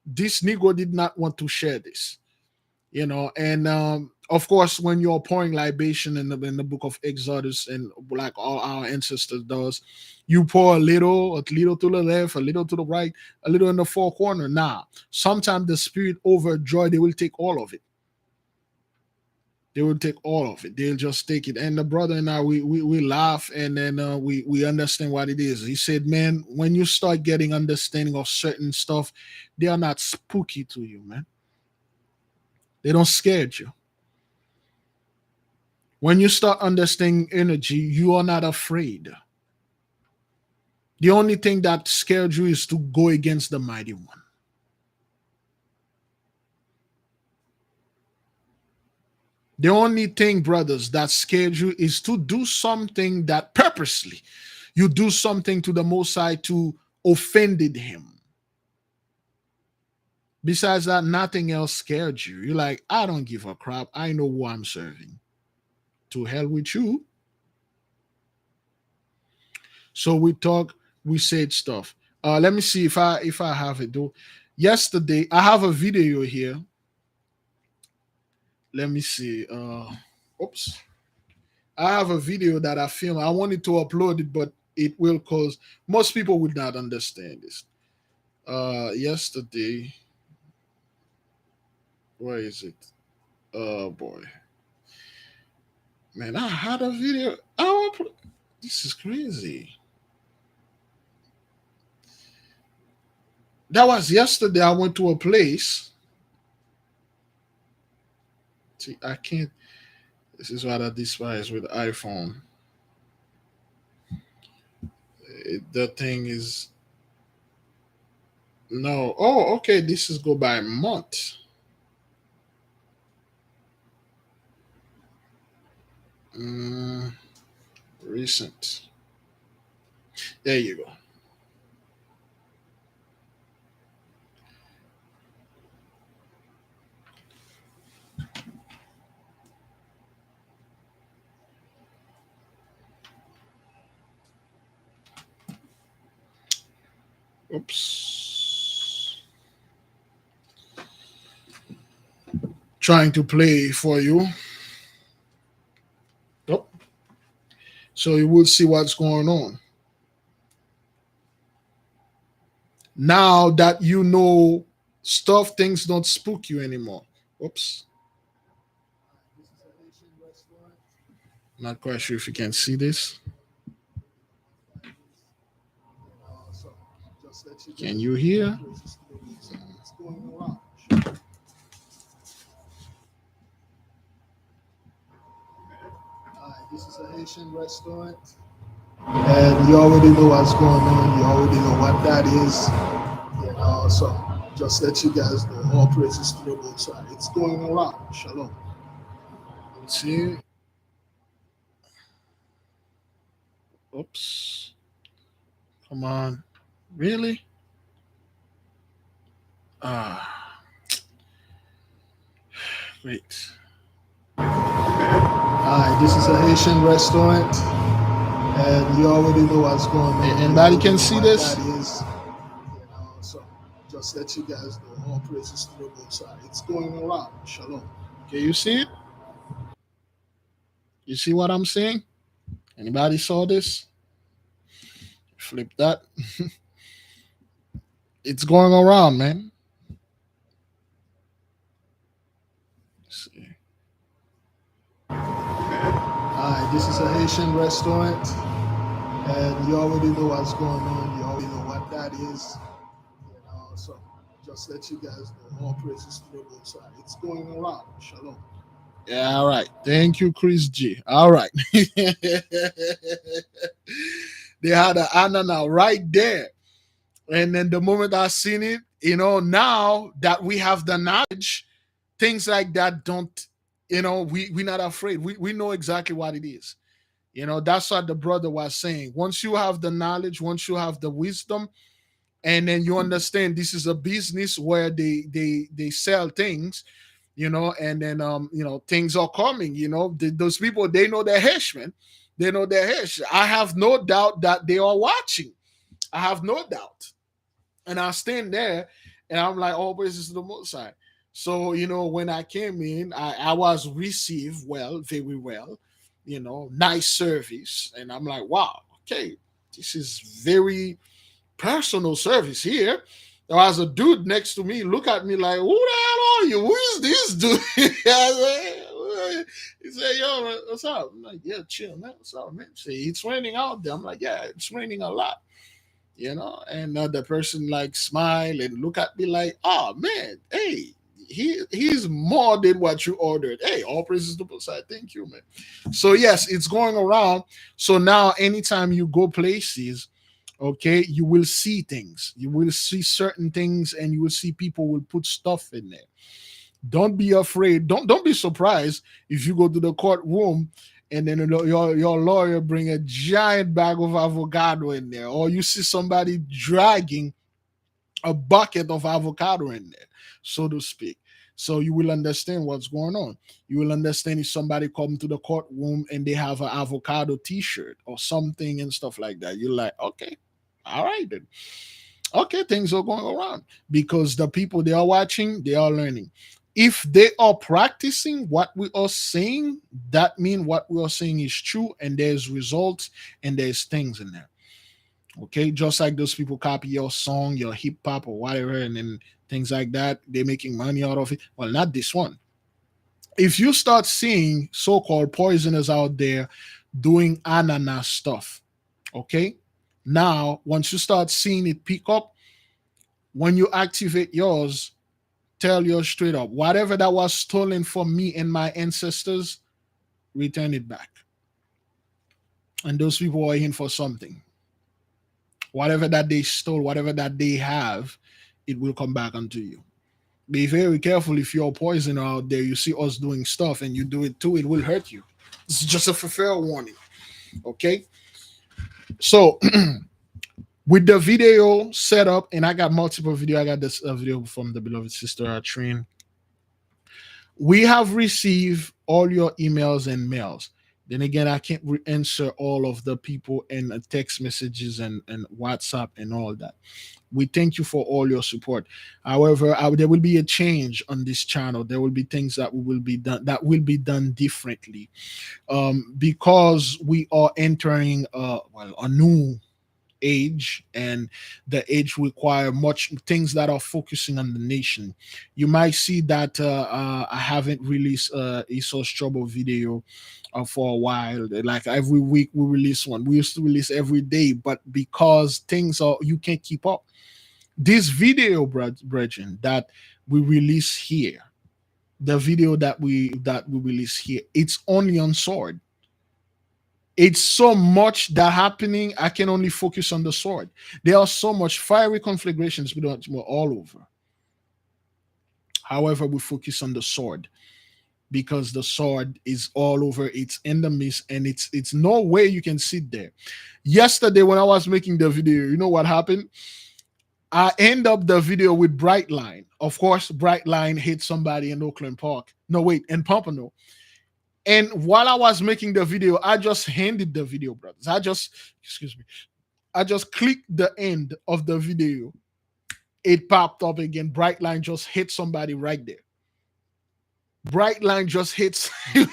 [SPEAKER 1] this Negro did not want to share this. And of course, when you're pouring libation in the book of Exodus, and like all our ancestors does, you pour a little to the left, a little to the right, a little in the four corner. Now, sometimes the spirit overjoyed, they will take all of it. They will take all of it. They'll just take it. And the brother and I, we laugh, and then we understand what it is. He said, man, when you start getting understanding of certain stuff, they are not spooky to you, man. They don't scare you. When you start understanding energy, you are not afraid. The only thing that scared you is to go against the mighty one. The only thing, brothers, that scared you is to do something that purposely you do something to the Most High to offended him. Besides that, nothing else scared you. You're like, I don't give a crap. I know who I'm serving. To hell with you. So we talk, we said stuff. Let me see if I have it though. Yesterday, I have a video here. Let me see. Oops. I have a video that I filmed. I wanted to upload it, but it will cause most people would not understand this. Yesterday, where is it? Oh boy, man, I had a video. This is crazy. That was yesterday. I went to a place. See, I can't. This is what I despise with iPhone. The thing is, no. Oh, okay. This is go by month. Recent. There you go. Oops. Trying to play for you. Oh. So you will see what's going on. Now that you know stuff, things don't spook you anymore. Oops. Not quite sure if you can see this. Can you hear? This is a Haitian restaurant, and you already know what's going on. You already know what that is. So just let you guys know. All praises to the Most High. It's going around. Shalom. Let's see. Oops. Come on. Really? Wait. Alright, this is a Haitian restaurant, and you already know what's going on. Anybody can see this? That is. So just let you guys know. All praises to the Most High. It's going around. Shalom. Okay, you see it? You see what I'm saying? Anybody saw this? Flip that. It's going around, man. Let's see. Alright, this is a Haitian restaurant, and you already know what's going on. You already know what that is. So just let you guys know. All praises to the Most High. It's going around. Shalom. Yeah, all right. Thank you, Chris G. All right. They had an anana right there. And then the moment I seen it, now that we have the knowledge, things like that don't, we're not afraid. We know exactly what it is. That's what the brother was saying. Once you have the knowledge, once you have the wisdom, and then you understand this is a business where they sell things, and then things are coming. Those people, they know their hash, man. They know their hash. I have no doubt that they are watching. I have no doubt. And I stand there and I'm like, oh, praises to the Most High. So, when I came in, I was received well, very well, nice service. And I'm like, wow, okay, this is very personal service here. There was a dude next to me, look at me like, who the hell are you? Who is this dude? He said, "Yo, what's up?" I'm like, "Yeah, chill, man. What's up, man?" Say, "It's raining out there." I'm like, "Yeah, it's raining a lot." And the person like smile and look at me like, "Oh man, hey, he's more than what you ordered. Hey, all praises to the side. Thank you, man." So yes, it's going around. So now anytime you go places, okay, you will see things. You will see certain things, and you will see people will put stuff in there. Don't be afraid. Don't be surprised if you go to the courtroom and then your lawyer bring a giant bag of avocado in there, or you see somebody dragging a bucket of avocado in there, so to speak. So you will understand what's going on. You will understand if somebody come to the courtroom and they have an avocado T-shirt or something and stuff like that. You're like, okay, all right then. Okay, things are going around because the people they are watching, they are learning. If they are practicing what we are saying, that means what we are saying is true, and there's results and there's things in there. Okay, just like those people copy your song, your hip hop or whatever, and then things like that, they're making money out of it. Well, not this one. If you start seeing so-called poisoners out there doing ananas stuff, okay, now once you start seeing it pick up, when you activate yours, tell yours straight up, whatever that was stolen from me and my ancestors, return it back. And those people are in for something. Whatever that they stole, whatever that they have, it will come back onto you. Be very careful. If you're a poisoner out there, you see us doing stuff and you do it too, it will hurt you. It's just a fair warning. Okay. So with the video set up, and I got multiple video. I got this video from the beloved sister Train. We have received all your emails and mails. Then again, I can't answer all of the people and text messages and WhatsApp and all that. We thank you for all your support. However, there will be a change on this channel. There will be things that will be done differently, because we are entering a new age, and the age require much things that are focusing on the nation. You might see that I haven't released Esau's Trouble video for a while. Like every week we release one. We used to release every day, but because things are, you can't keep up. This video, brethren, that we release here, the video that we release here, it's only on sword. It's so much that happening. I can only focus on the sword. There are so much fiery conflagrations we're all over. However, we focus on the sword because the sword is all over. It's in the midst, and it's no way you can sit there. Yesterday, when I was making the video, you know what happened? I end up the video with Brightline. Of course, Brightline hit somebody in Oakland Park. No, wait, in Pompano. And while I was making the video, I just handed the video, brothers. Excuse me, I just clicked the end of the video. It popped up again. Brightline just hit somebody right there. Brightline just hits. This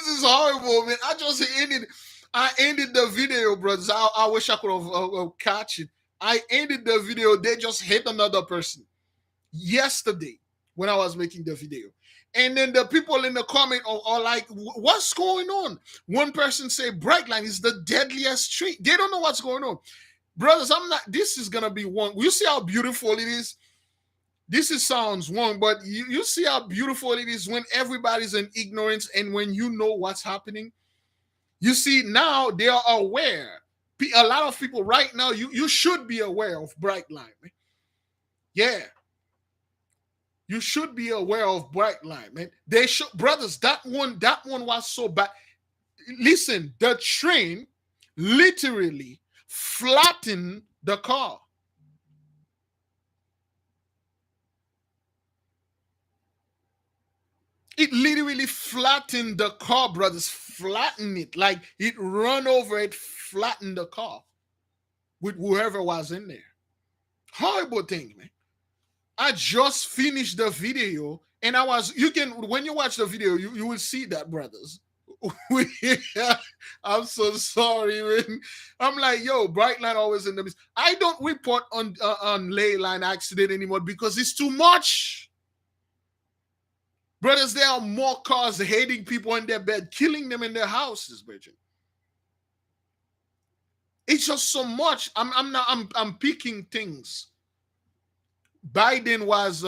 [SPEAKER 1] is horrible, man. I ended the video, brothers. I wish I could have catch it. I ended the video. They just hit another person yesterday when I was making the video. And then the people in the comment are like, what's going on? One person say Brightline is the deadliest tree. They don't know what's going on. Brothers, this is going to be one. You see how beautiful it is? Sounds one, but you see how beautiful it is when everybody's in ignorance and when you know what's happening. You see, now they are aware. A lot of people right now, you should be aware of Brightline. Yeah. You should be aware of Brightline, man. They should, brothers, that one was so bad. Listen, the train literally flattened the car. It literally flattened the car, brothers. Flattened it. Like it run over it, flattened the car with whoever was in there. Horrible thing, man. I just finished the video, and when you watch the video, you will see that, brothers. I'm so sorry, man. I'm like, yo, Brightline always in the midst. I don't report on ley line accident anymore because it's too much. Brothers, there are more cars hating people in their bed, killing them in their houses, Bridget. It's just so much. I'm picking things. Biden was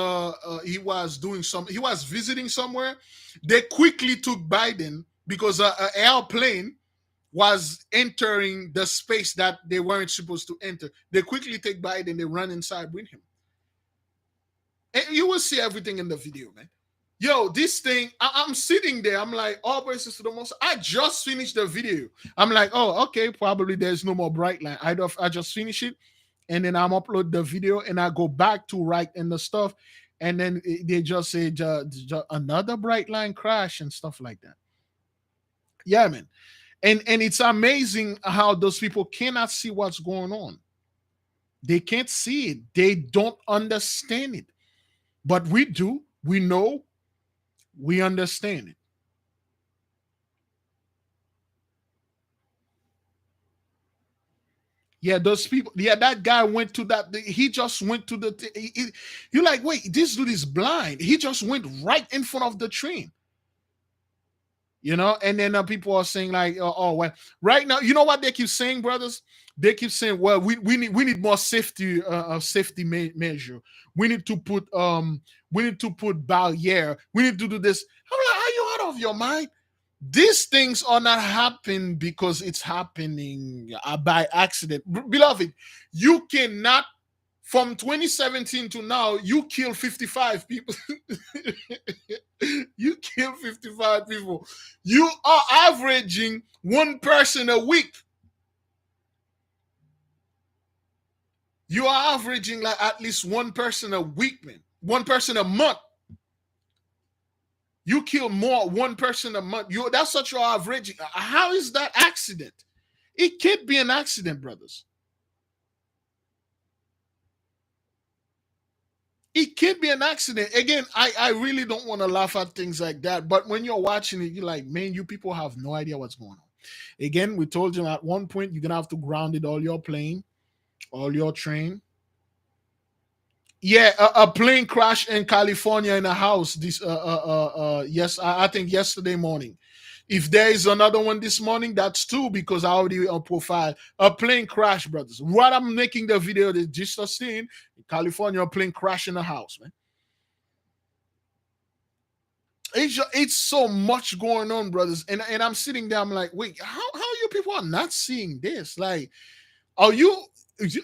[SPEAKER 1] he was doing some he was visiting somewhere. They quickly took Biden because an airplane was entering the space that they weren't supposed to enter. They quickly take Biden, they run inside with him. And you will see everything in the video, man. Yo, this thing, I'm sitting there. I'm like, all praises to the most. I just finished the video. I'm like, oh, okay, probably there's no more bright line. I just finish it, and then I'm upload the video, and I go back to write in the stuff, and then they just say another bright line crash and stuff like that. Yeah, man. And it's amazing how those people cannot see what's going on. They can't see it. They don't understand it. But we do. We know. We understand it. Yeah, those people. Yeah, that guy went to that. He just went to the. You're like, wait, this dude is blind. He just went right in front of the train. And then people are saying like, oh, well, right now, you know what they keep saying, brothers? They keep saying, well, we need more safety measure. We need to put barrier. We need to do this. I'm like, are you out of your mind? These things are not happening because it's happening by accident. Beloved, you cannot, from 2017 to now, you kill 55 people. You kill 55 people. You are averaging one person a week. You are averaging like at least one person a week, man. One person a month. You kill more one person a month. That's what you're averaging. How is that accident? It can't be an accident, brothers. It can't be an accident. Again, I really don't want to laugh at things like that. But when you're watching it, you're like, man, you people have no idea what's going on. Again, we told you at one point you're gonna have to ground it all your plane, all your train. Yeah, a plane crashed in California in a house. Yes, I think yesterday morning. If there is another one this morning, that's two because I already profile a plane crash, brothers. What I'm making the video that just seen in California, a plane crash in a house, man. It's so much going on, brothers, and I'm sitting there. I'm like, wait, how you people are not seeing this? Like, are you?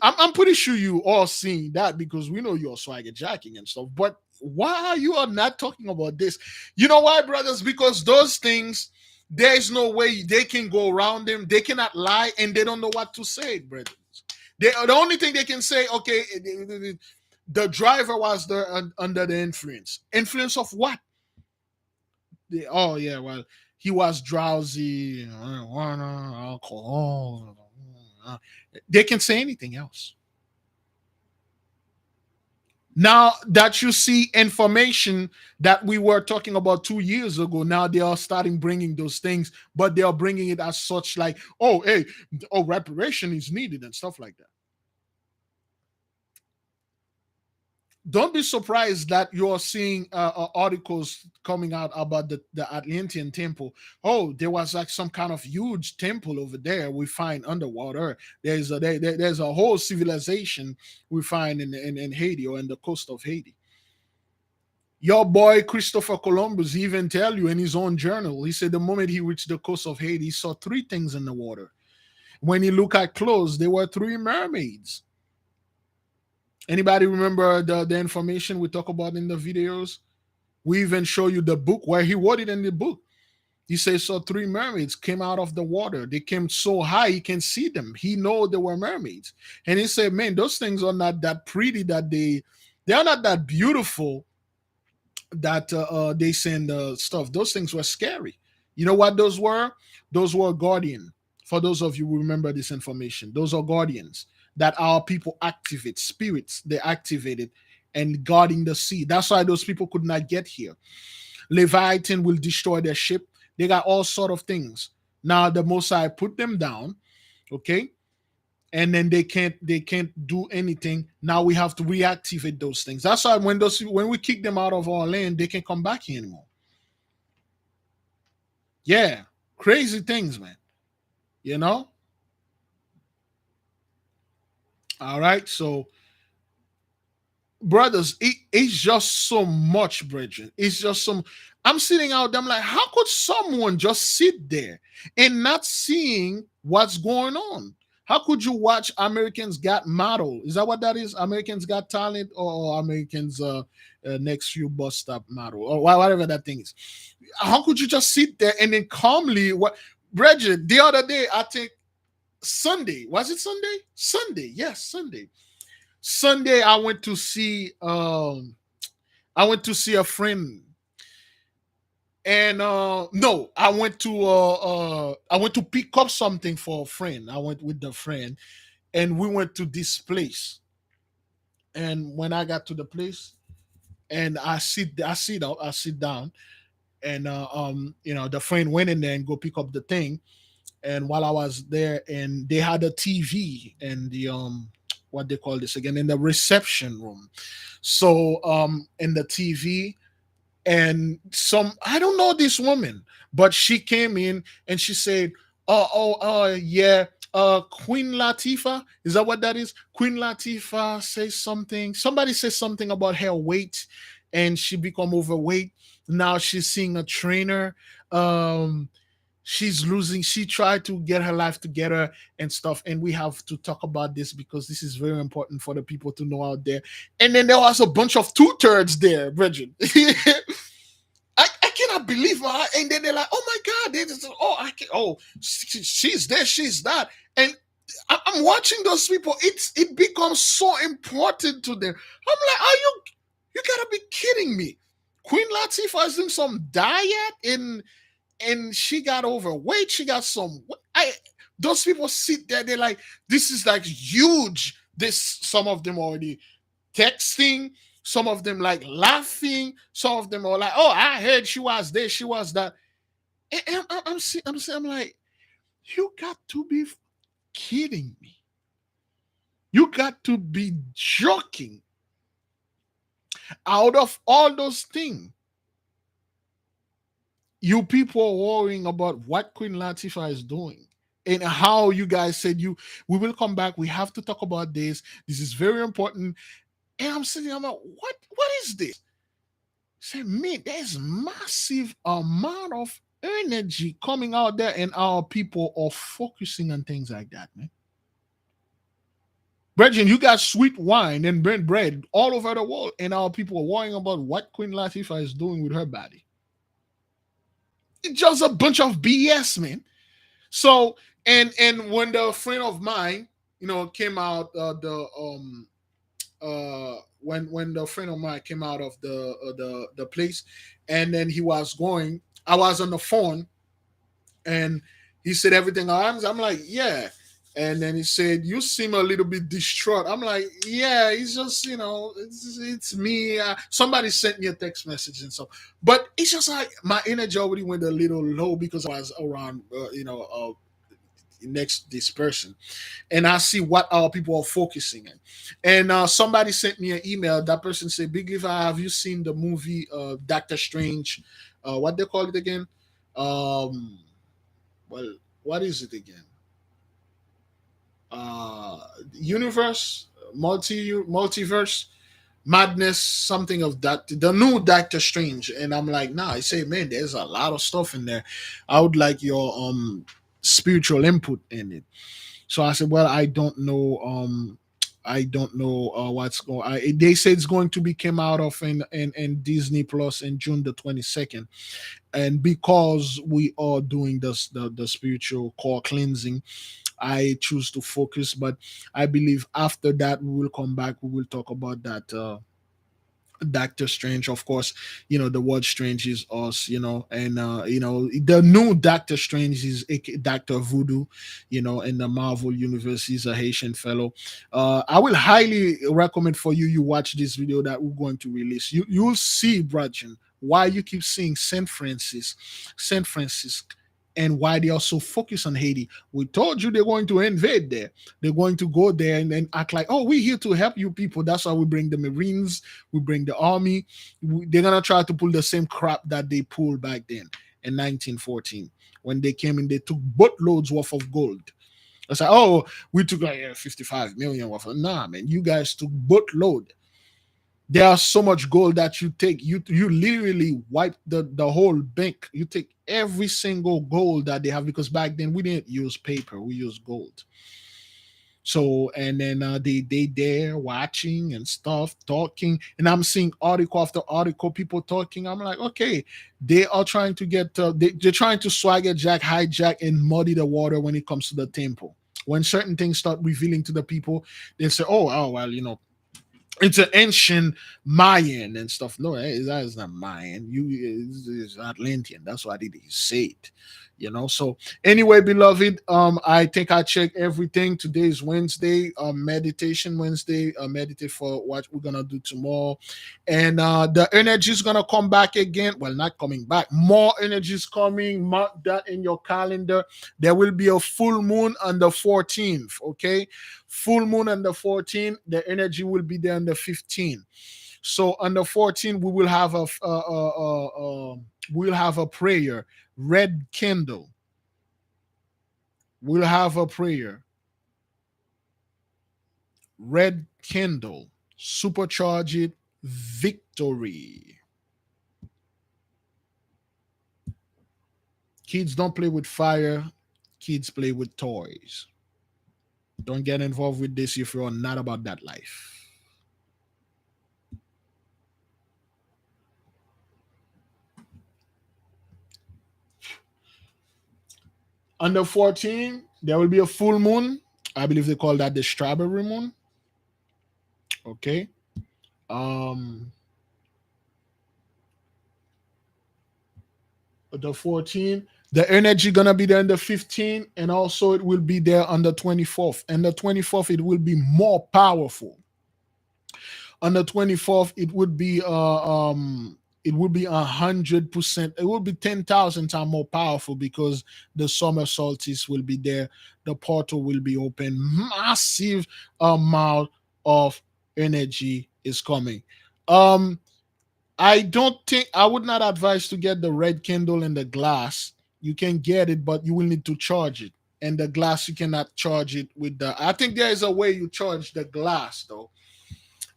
[SPEAKER 1] I'm pretty sure you all seeing that because we know you're swagger jacking and stuff. But why are you all not talking about this? You know why, brothers? Because those things, there's no way they can go around them. They cannot lie, and they don't know what to say, brothers. The only thing they can say, okay, the driver was there under the influence. Influence of what? Oh yeah, well, he was drowsy, marijuana, alcohol. They can say anything else. Now that you see information that we were talking about 2 years ago, now they are starting bringing those things, but they are bringing it as such like, oh, hey, oh, reparation is needed and stuff like that. Don't be surprised that you're seeing articles coming out about the Atlantean temple. Oh, there was like some kind of huge temple over there we find underwater. There's a whole civilization we find in Haiti or in the coast of Haiti. Your boy Christopher Columbus even tell you in his own journal, he said the moment he reached the coast of Haiti, he saw three things in the water. When he looked at close, there were three mermaids. Anybody remember the information we talk about in the videos? We even show you the book where he wrote it in the book. He says, so three mermaids came out of the water. They came so high he can see them. He know they were mermaids. And he said, man, those things are not that pretty that they are not that beautiful that they send stuff. Those things were scary. You know what those were? Those were guardian. For those of you who remember this information, those are guardians that our people activate, spirits they activated and guarding the sea. That's why those people could not get here. Leviathan will destroy their ship. They got all sort of things. Now the Mosai put them down, okay, and then they can't do anything. Now we have to reactivate those things. That's why when we kick them out of our land, they can't come back here anymore. Yeah, crazy things, man. You know. All right, so brothers, it's just so much, brethren. It's just some. I'm sitting out there. I'm like, how could someone just sit there and not seeing what's going on? How could you watch Americans Got Model? Is that what that is? Americans Got Talent or Americans Next Few Bus Stop Model or whatever that thing is? How could you just sit there and then calmly what? Brethren, the other day, I think Sunday, was it Sunday? Sunday, yes, Sunday. Sunday, I went to see a friend, and no, I went to pick up something for a friend. I went with the friend, and we went to this place. And when I got to the place, and I sit down, and the friend went in there and go pick up the thing. And while I was there, and they had a TV and the what they call this again in the reception room. So in the TV, and some I don't know this woman, but she came in and she said, yeah, Queen Latifah, is that what that is? Queen Latifah says something. Somebody says something about her weight, and she become overweight. Now she's seeing a trainer. Um, she's losing. She tried to get her life together and stuff, and we have to talk about this because this is very important for the people to know out there. And then there was a bunch of two-thirds there, Bridget. I cannot believe my, and then they're like, oh my god, they just, oh I can, oh she's there, she's that, and I'm watching those people. It becomes so important to them. I'm like, are you gotta be kidding me? Queen Latifah is doing some diet and she got overweight. She got some. I those people sit there. They're like, this is like huge. This some of them already texting. Some of them like laughing. Some of them are like, "Oh, I heard she was there, she was that." And I'm like, you got to be kidding me. You got to be joking. Out of all those things, you people are worrying about what Queen Latifah is doing. And how you guys said we will come back. We have to talk about this. This is very important. And I'm sitting, I'm like, what is this? Say, man, there's massive amount of energy coming out there, and our people are focusing on things like that, man. Brethren, you got sweet wine and burnt bread all over the world, and our people are worrying about what Queen Latifah is doing with her body. It's just a bunch of BS, man. So, and when the friend of mine, came out when the friend of mine came out of the place, and then he was going, I was on the phone, and he said everything arms. I'm like, yeah. And then he said, you seem a little bit distraught. I'm like, yeah, it's just, it's me. Somebody sent me a text message and stuff. But it's just like my energy already went a little low because I was around, next this person. And I see what our people are focusing on. And somebody sent me an email. That person said, Big Levi, have you seen the movie Doctor Strange? What they call it again? Well, what is it again? Universe, multiverse, madness, something of that. The new Doctor Strange, and I'm like, nah. I say, man, there's a lot of stuff in there. I would like your spiritual input in it. So I said, well, I don't know. I don't know what's going. They say it's going to be came out of in Disney Plus in June the 22nd, and because we are doing this the spiritual core cleansing, I choose to focus. But I believe after that we will come back. We will talk about that. Doctor Strange, of course, the word strange is us, and the new Doctor Strange is Doctor Voodoo, in the Marvel universe. He's a Haitian fellow. I will highly recommend for you watch this video that we're going to release. You'll see, Brajan, why you keep seeing Saint Francis, and why they are so focused on Haiti. We told you they're going to invade there. They're going to go there and then act like, oh, we're here to help you people. That's why we bring the Marines, we bring the army. They're going to try to pull the same crap that they pulled back then. in 1914. When they came in, they took boatloads worth of gold. I said, oh, we took like 55 million worth of. Nah, man, you guys took boatload. There's so much gold that you take. You literally wipe the whole bank. You take every single gold that they have, because back then we didn't use paper, we used gold. So and then they there watching and stuff, talking, and I'm seeing article after article, people talking. I'm like, okay, they are trying to get they're trying to swagger jack, hijack, and muddy the water when it comes to the temple. When certain things start revealing to the people, they say, oh well, it's an ancient Mayan and stuff. No, that is not Mayan. It's Atlantean. That's why he said. So anyway, beloved, I think I checked everything. Today is Wednesday, meditation Wednesday. Meditate for what we're gonna do tomorrow, and the energy is gonna come back again. Well, not coming back. More energy is coming. Mark that in your calendar. There will be a full moon on the 14th. Okay, full moon on the 14th. The energy will be there on the 15th. So on the 14th, we will have we'll have a prayer, red candle. We'll have a prayer, red candle, supercharge it, victory. Kids don't play with fire, kids play with toys. Don't get involved with this if you're not about that life. On the 14th, there will be a full moon. I believe they call that the strawberry moon. Okay. Um the 14th. The energy gonna be there on the 15th, and also it will be there on the 24th. And the 24th, it will be more powerful. On the 24th, it would be 100%. It will be 10,000 times more powerful, because the summer solstice will be there. The portal will be open. Massive amount of energy is coming. Um, I don't think I would not advise to get the red candle in the glass. You can get it, but you will need to charge it. And the glass, you cannot charge it with the. I think there is a way you charge the glass though.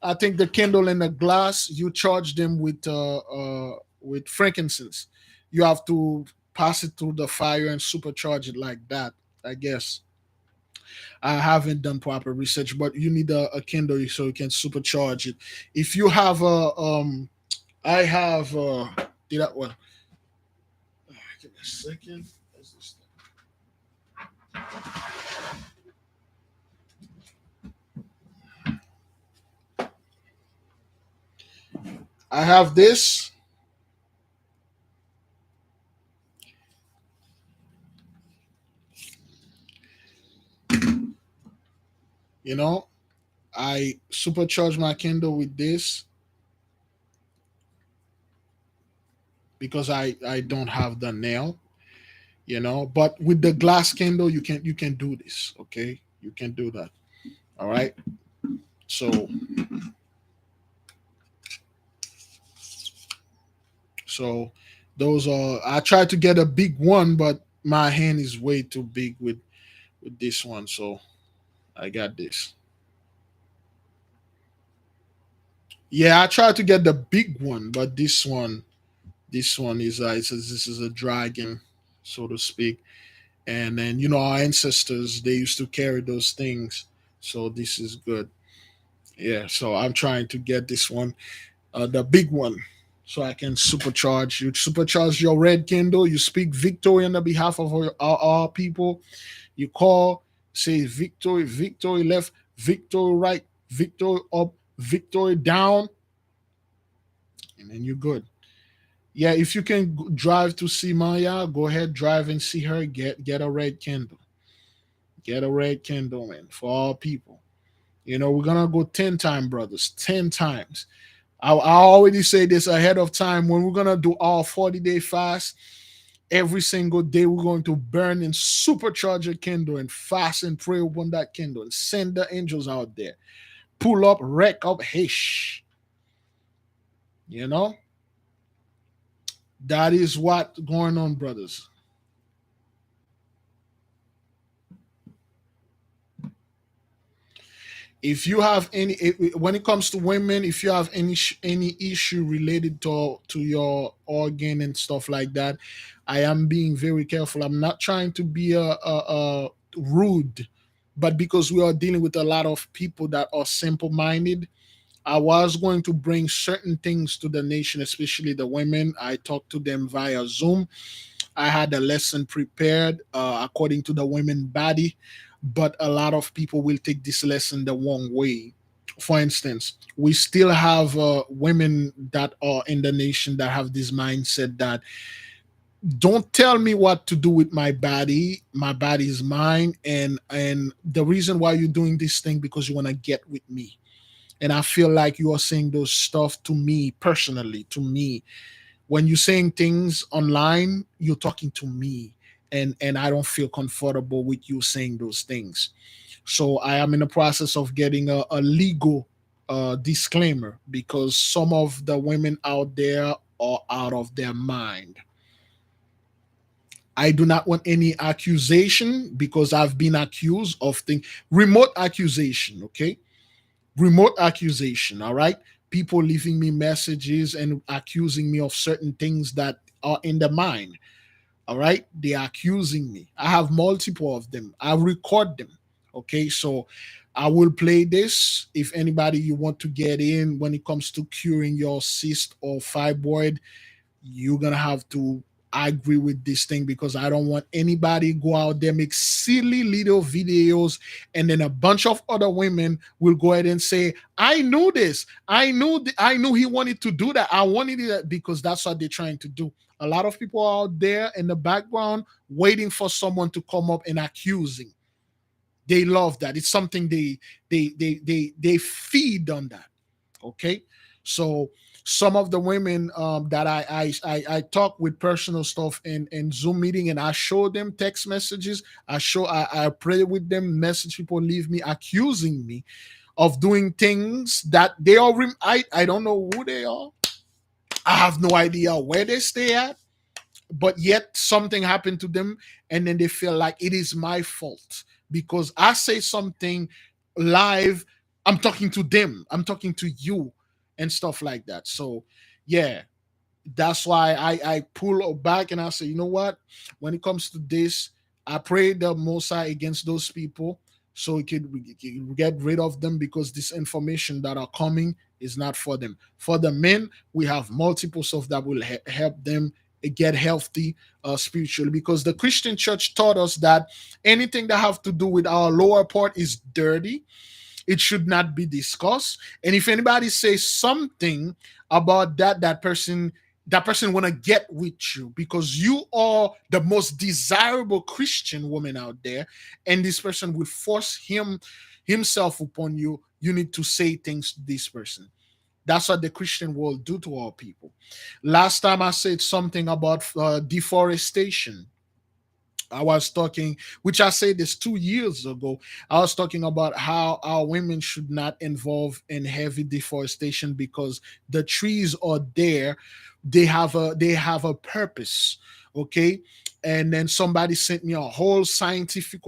[SPEAKER 1] I think the candle and the glass, you charge them with frankincense. You have to pass it through the fire and supercharge it like that. I guess I haven't done proper research, but you need a candle so you can supercharge it. If you have I have did I well give me a second. What's this I have this. You know, I supercharge my candle with this because I don't have the nail. But with the glass candle, you can do this. Okay, you can do that. All right. So so those are. I tried to get a big one, but my hand is way too big with this one. So I got this. Yeah, I tried to get the big one, but this one is this is a dragon, so to speak. And then our ancestors, they used to carry those things, so this is good. Yeah, so I'm trying to get this one, the big one, so I can supercharge. You supercharge your red candle. You speak victory on the behalf of our people. You call, say victory, victory left, victory right, victory up, victory down, and then you're good. Yeah, if you can drive to see Maya, go ahead, drive and see her. Get a red candle. Get a red candle, man, for all people. We're gonna go 10 times, brothers. 10 times. I already say this ahead of time. When we're gonna do our 40-day fast, every single day we're going to burn and supercharge a candle and fast and pray upon that candle and send the angels out there. Pull up, wreck up, hish. You know? That is what going on, brothers. If you have any, when it comes to women, if you have any issue related to your organ and stuff like that, I am being very careful. I'm not trying to be a rude, but because we are dealing with a lot of people that are simple minded, I was going to bring certain things to the nation, especially the women. I talked to them via Zoom. I had a lesson prepared according to the women body, but a lot of people will take this lesson the wrong way. For instance, we still have women that are in the nation that have this mindset that don't tell me what to do with my body is mine, and the reason why you're doing this thing because you want to get with me. And I feel like you are saying those stuff to me personally, to me. When you're saying things online, you're talking to me, and I don't feel comfortable with you saying those things. So I am in the process of getting a legal disclaimer because some of the women out there are out of their mind. I do not want any accusation because I've been accused of things. Remote accusation, okay? Remote accusation, all right? People leaving me messages and accusing me of certain things that are in the mind, all right? They're accusing me. I have multiple of them. I record them, okay? So I will play this. If anybody you want to get in when it comes to curing your cyst or fibroid, you're gonna have to agree with this thing because I don't want anybody go out there make silly little videos and then a bunch of other women will go ahead and say, "I knew this. I knew he wanted to do that. I wanted it," because that's what they're trying to do. A lot of people are out there in the background waiting for someone to come up and accusing. They love that. It's something they feed on that. Okay, so some of the women that I talk with personal stuff in Zoom meeting, and I show them text messages. I pray with them. Message people leave me accusing me of doing things that they are. I don't know who they are. I have no idea where they stay at, but yet something happened to them, and then they feel like it is my fault because I say something live. I'm talking to them, I'm talking to you, and stuff like that. So yeah, that's why I pull back and I say, you know what? When it comes to this, I pray the Mosai against those people so we can get rid of them because this information that are coming is not for them. For the men, we have multiple stuff that will help them get healthy spiritually because the Christian church taught us that anything that have to do with our lower part is dirty. It should not be discussed. And if anybody says something about that person want to get with you because you are the most desirable Christian woman out there, and this person will force himself upon you. You need to say things to this person. That's what the Christian world do to our people. Last time I said something about deforestation. I was talking, which I said this 2 years ago. I was talking about how our women should not involve in heavy deforestation because the trees are there. They have a purpose. Okay. And then somebody sent me a whole scientific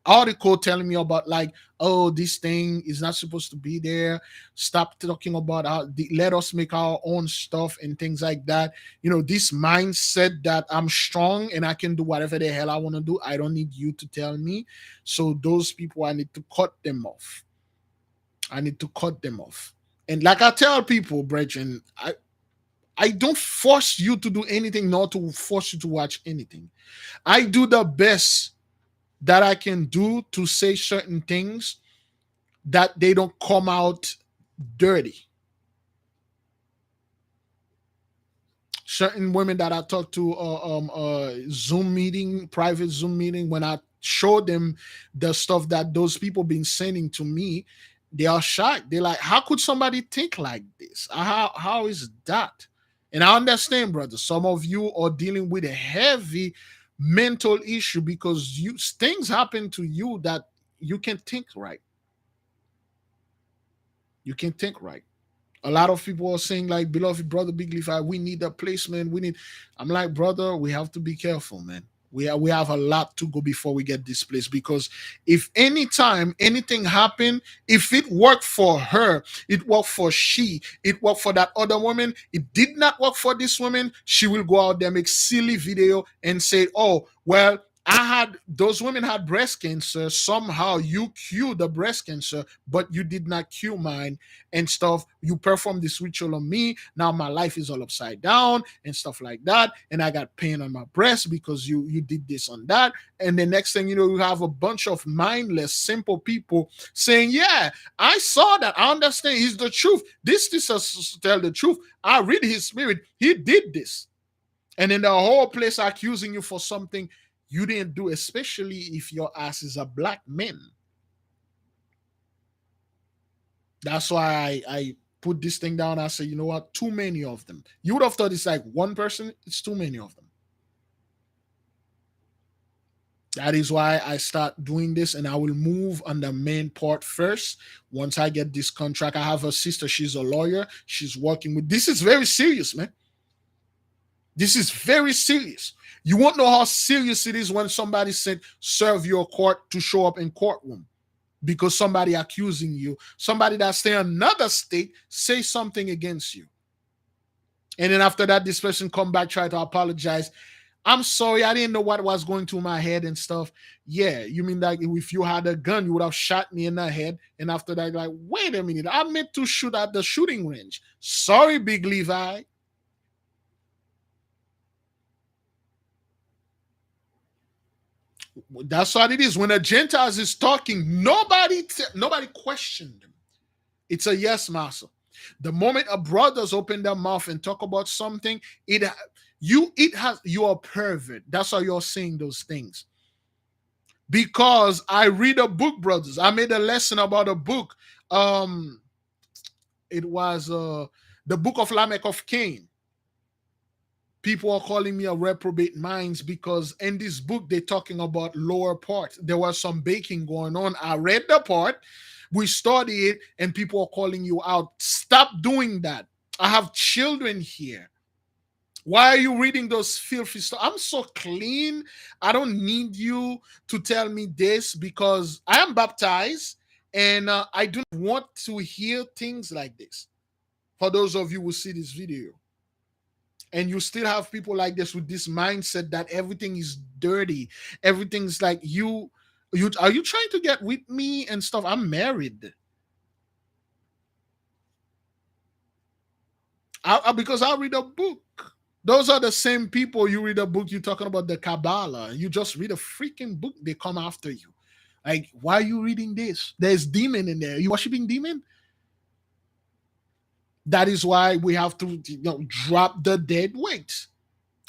[SPEAKER 1] article telling me about like, oh, this thing is not supposed to be there. Stop talking about let us make our own stuff and things like that. This mindset that I'm strong and I can do whatever the hell I want to do. I don't need you to tell me. So those people, I need to cut them off. I need to cut them off. And like I tell people, brethren, I don't force you to do anything, nor to force you to watch anything. I do the best that I can do to say certain things that they don't come out dirty. Certain women that I talk to Zoom meeting, private Zoom meeting, when I show them the stuff that those people been sending to me, they are shocked. They're like, how could somebody think like this? How is that? And I understand, brother. Some of you are dealing with a heavy mental issue because things happen to you that you can think right. You can think right. A lot of people are saying, like, beloved brother Big Leaf, we need a placement. We need. I'm like, brother, we have to be careful, man. We have a lot to go before we get this place, because if any time anything happened, if it worked for her, it worked for she, it worked for that other woman, it did not work for this woman, she will go out there, make silly video and say, oh, well, I had those women had breast cancer. Somehow you cured the breast cancer, but you did not cure mine and stuff. You performed this ritual on me. Now my life is all upside down and stuff like that. And I got pain on my breast because you did this on that. And the next thing you know, you have a bunch of mindless, simple people saying, yeah, I saw that. I understand. He's the truth. This is tell the truth. I read his spirit. He did this. And then the whole place accusing you for something you didn't do, especially if your ass is a black man. That's why I put this thing down. I say, you know what? Too many of them. You would have thought it's like one person. It's too many of them. That is why I start doing this, and I will move on the main part first. Once I get this contract, I have a sister. She's a lawyer. She's working with. This is very serious, man. This is very serious. You won't know how serious it is when somebody said, serve your court to show up in courtroom because somebody accusing you, somebody that stay in another state, say something against you. And then after that, this person come back, try to apologize. I'm sorry, I didn't know what was going through my head and stuff. Yeah, you mean that if you had a gun, you would have shot me in the head. And after that, like, wait a minute, I meant to shoot at the shooting range. Sorry, Big Levi. That's what it is. When a Gentiles is talking, nobody questioned them. It's a yes, master. The moment a brothers open their mouth and talk about something, you are pervert. That's why you're saying those things. Because I read a book, brothers. I made a lesson about a book. It was the book of Lamech of Cain. People are calling me a reprobate minds because in this book they're talking about lower part. There was some baking going on. I read the part, we study it, and people are calling you out. Stop doing that. I have children here. Why are you reading those filthy stuff? I'm so clean. I don't need you to tell me this because I am baptized and I do not want to hear things like this. For those of you who see this video, and you still have people like this with this mindset that everything is dirty, everything's like you are you trying to get with me and stuff? I'm married. Because I read a book. Those are the same people you read a book, you're talking about the Kabbalah, you just read a freaking book, they come after you. Like, why are you reading this? There's demon in there. You worshiping demon? That is why we have to, drop the dead weight.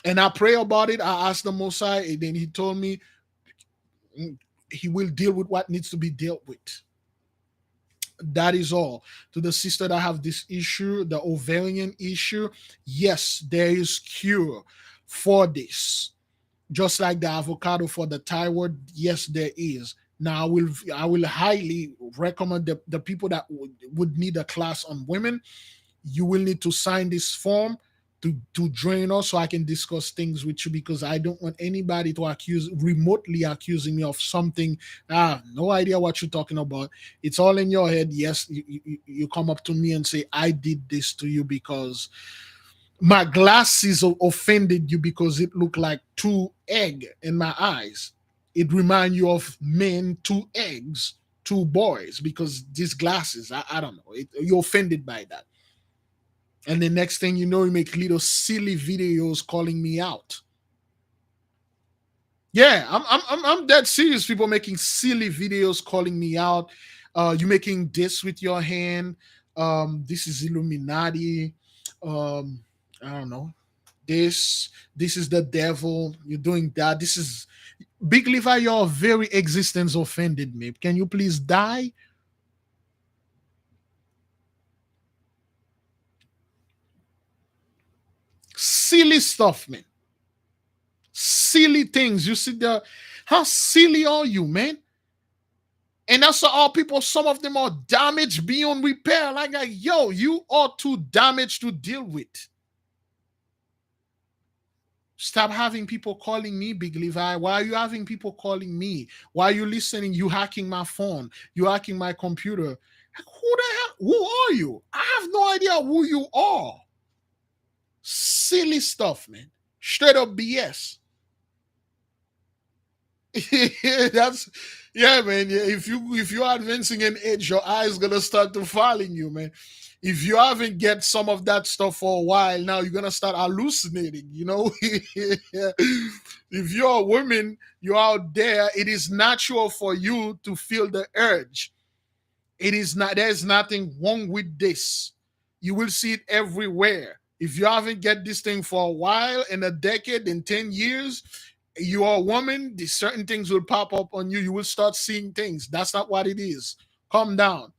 [SPEAKER 1] And I pray about it. I asked the Mosai, and then he told me he will deal with what needs to be dealt with. That is all. To the sister that have this issue, the ovarian issue, yes, there is cure for this. Just like the avocado for the thyroid, yes, there is. Now I will highly recommend the people that would need a class on women. You will need to sign this form to join us so I can discuss things with you, because I don't want anybody to remotely accusing me of something. No idea what you're talking about. It's all in your head. Yes, you come up to me and say, I did this to you because my glasses offended you because it looked like two egg in my eyes. It remind you of men, two eggs, two boys, because these glasses, I don't know. You're offended by that. And the next thing you know, you make little silly videos calling me out. Yeah, I'm dead serious. People making silly videos calling me out. You making this with your hand. This is Illuminati. I don't know. This is the devil. You're doing that. This is Big Levi. Your very existence offended me. Can you please die? Silly stuff, man. Silly things. You see how silly are you, man? And that's all people, some of them are damaged beyond repair. Like, yo, you are too damaged to deal with. Stop having people calling me Big Levi. Why are you having people calling me? Why are you listening? You hacking my phone. You hacking my computer. Who the hell? Who are you? I have no idea who you are. Silly stuff, man. Straight up BS. That's yeah, man. Yeah, if you're advancing in age, your eyes gonna start to following you, man. If you haven't get some of that stuff for a while, now you're gonna start hallucinating. If you're a woman, you're out there. It is natural for you to feel the urge. It is not. There's nothing wrong with this. You will see it everywhere. If you haven't get this thing for a while, in a decade, in 10 years, you are a woman. These certain things will pop up on you. You will start seeing things. That's not what it is. Calm down.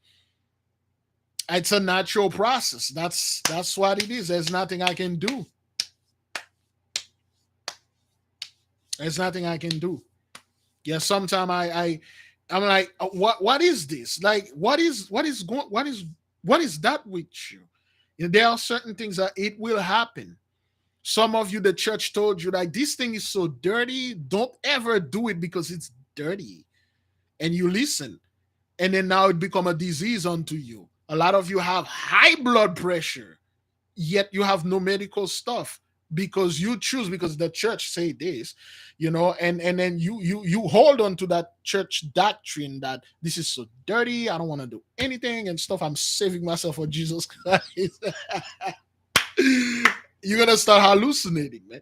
[SPEAKER 1] It's a natural process. That's what it is. There's nothing I can do. There's nothing I can do. Yeah, sometimes I'm like, what is this? Like, what is that with you? There are certain things that it will happen. Some of you, the church told you like this thing is so dirty. Don't ever do it because it's dirty, and you listen, and then now it become a disease unto you. A lot of you have high blood pressure, yet you have no medical stuff because you choose because the church say this, and then you hold on to that church doctrine that this is so dirty, I don't want to do anything and stuff, I'm saving myself for Jesus Christ. You're gonna start hallucinating, man.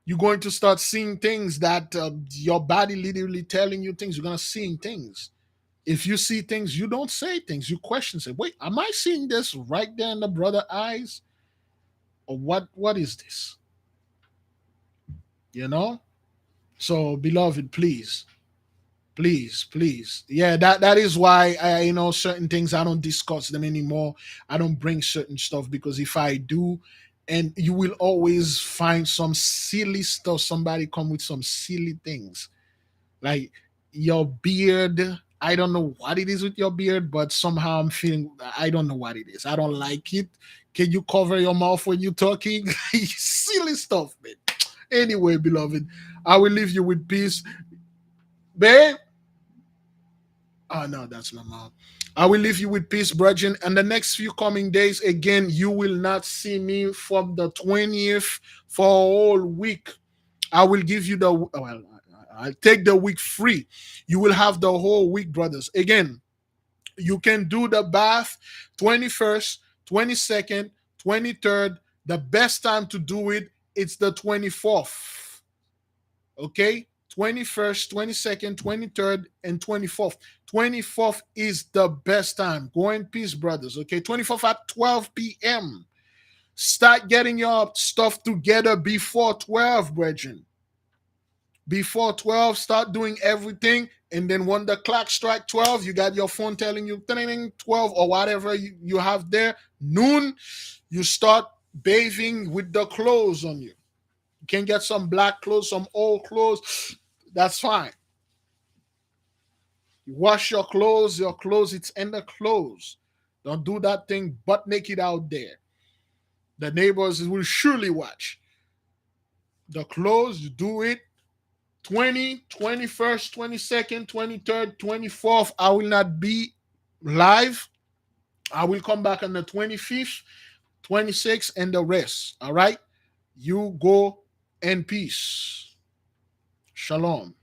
[SPEAKER 1] You're going to start seeing things that your body literally telling you things. You're gonna seeing things. If you see things, you don't say things. You question, say, "Wait, am I seeing this right there in the brother eyes, or what? What is this?" You know. So, beloved, please, please, please, yeah. That is why certain things I don't discuss them anymore. I don't bring certain stuff because if I do, and you will always find some silly stuff. Somebody come with some silly things like your beard. I don't know what it is with your beard, but somehow I'm feeling I don't know what it is. I don't like it. Can you cover your mouth when you're talking? Silly stuff, man. Anyway, beloved, I will leave you with peace. Babe. Oh no, that's my mom. I will leave you with peace, brethren. And the next few coming days, again, you will not see me from the 20th for a whole week. I will give you I'll take the week free. You will have the whole week, brothers. Again, you can do the bath 21st, 22nd, 23rd. The best time to do it, it's the 24th. Okay? 21st, 22nd, 23rd, and 24th. 24th is the best time. Go in peace, brothers. Okay? 24th at 12 p.m. Start getting your stuff together before 12, brethren. Before 12, start doing everything. And then when the clock strike 12, you got your phone telling you 12 or whatever you have there. Noon, you start bathing with the clothes on you. You can get some black clothes, some old clothes. That's fine. You wash your clothes, it's in the clothes. Don't do that thing butt naked out there. The neighbors will surely watch. The clothes, you do it. 20, 21st, 22nd, 23rd, 24th, I will not be live. I will come back on the 25th, 26th, and the rest. All right? You go in peace. Shalom.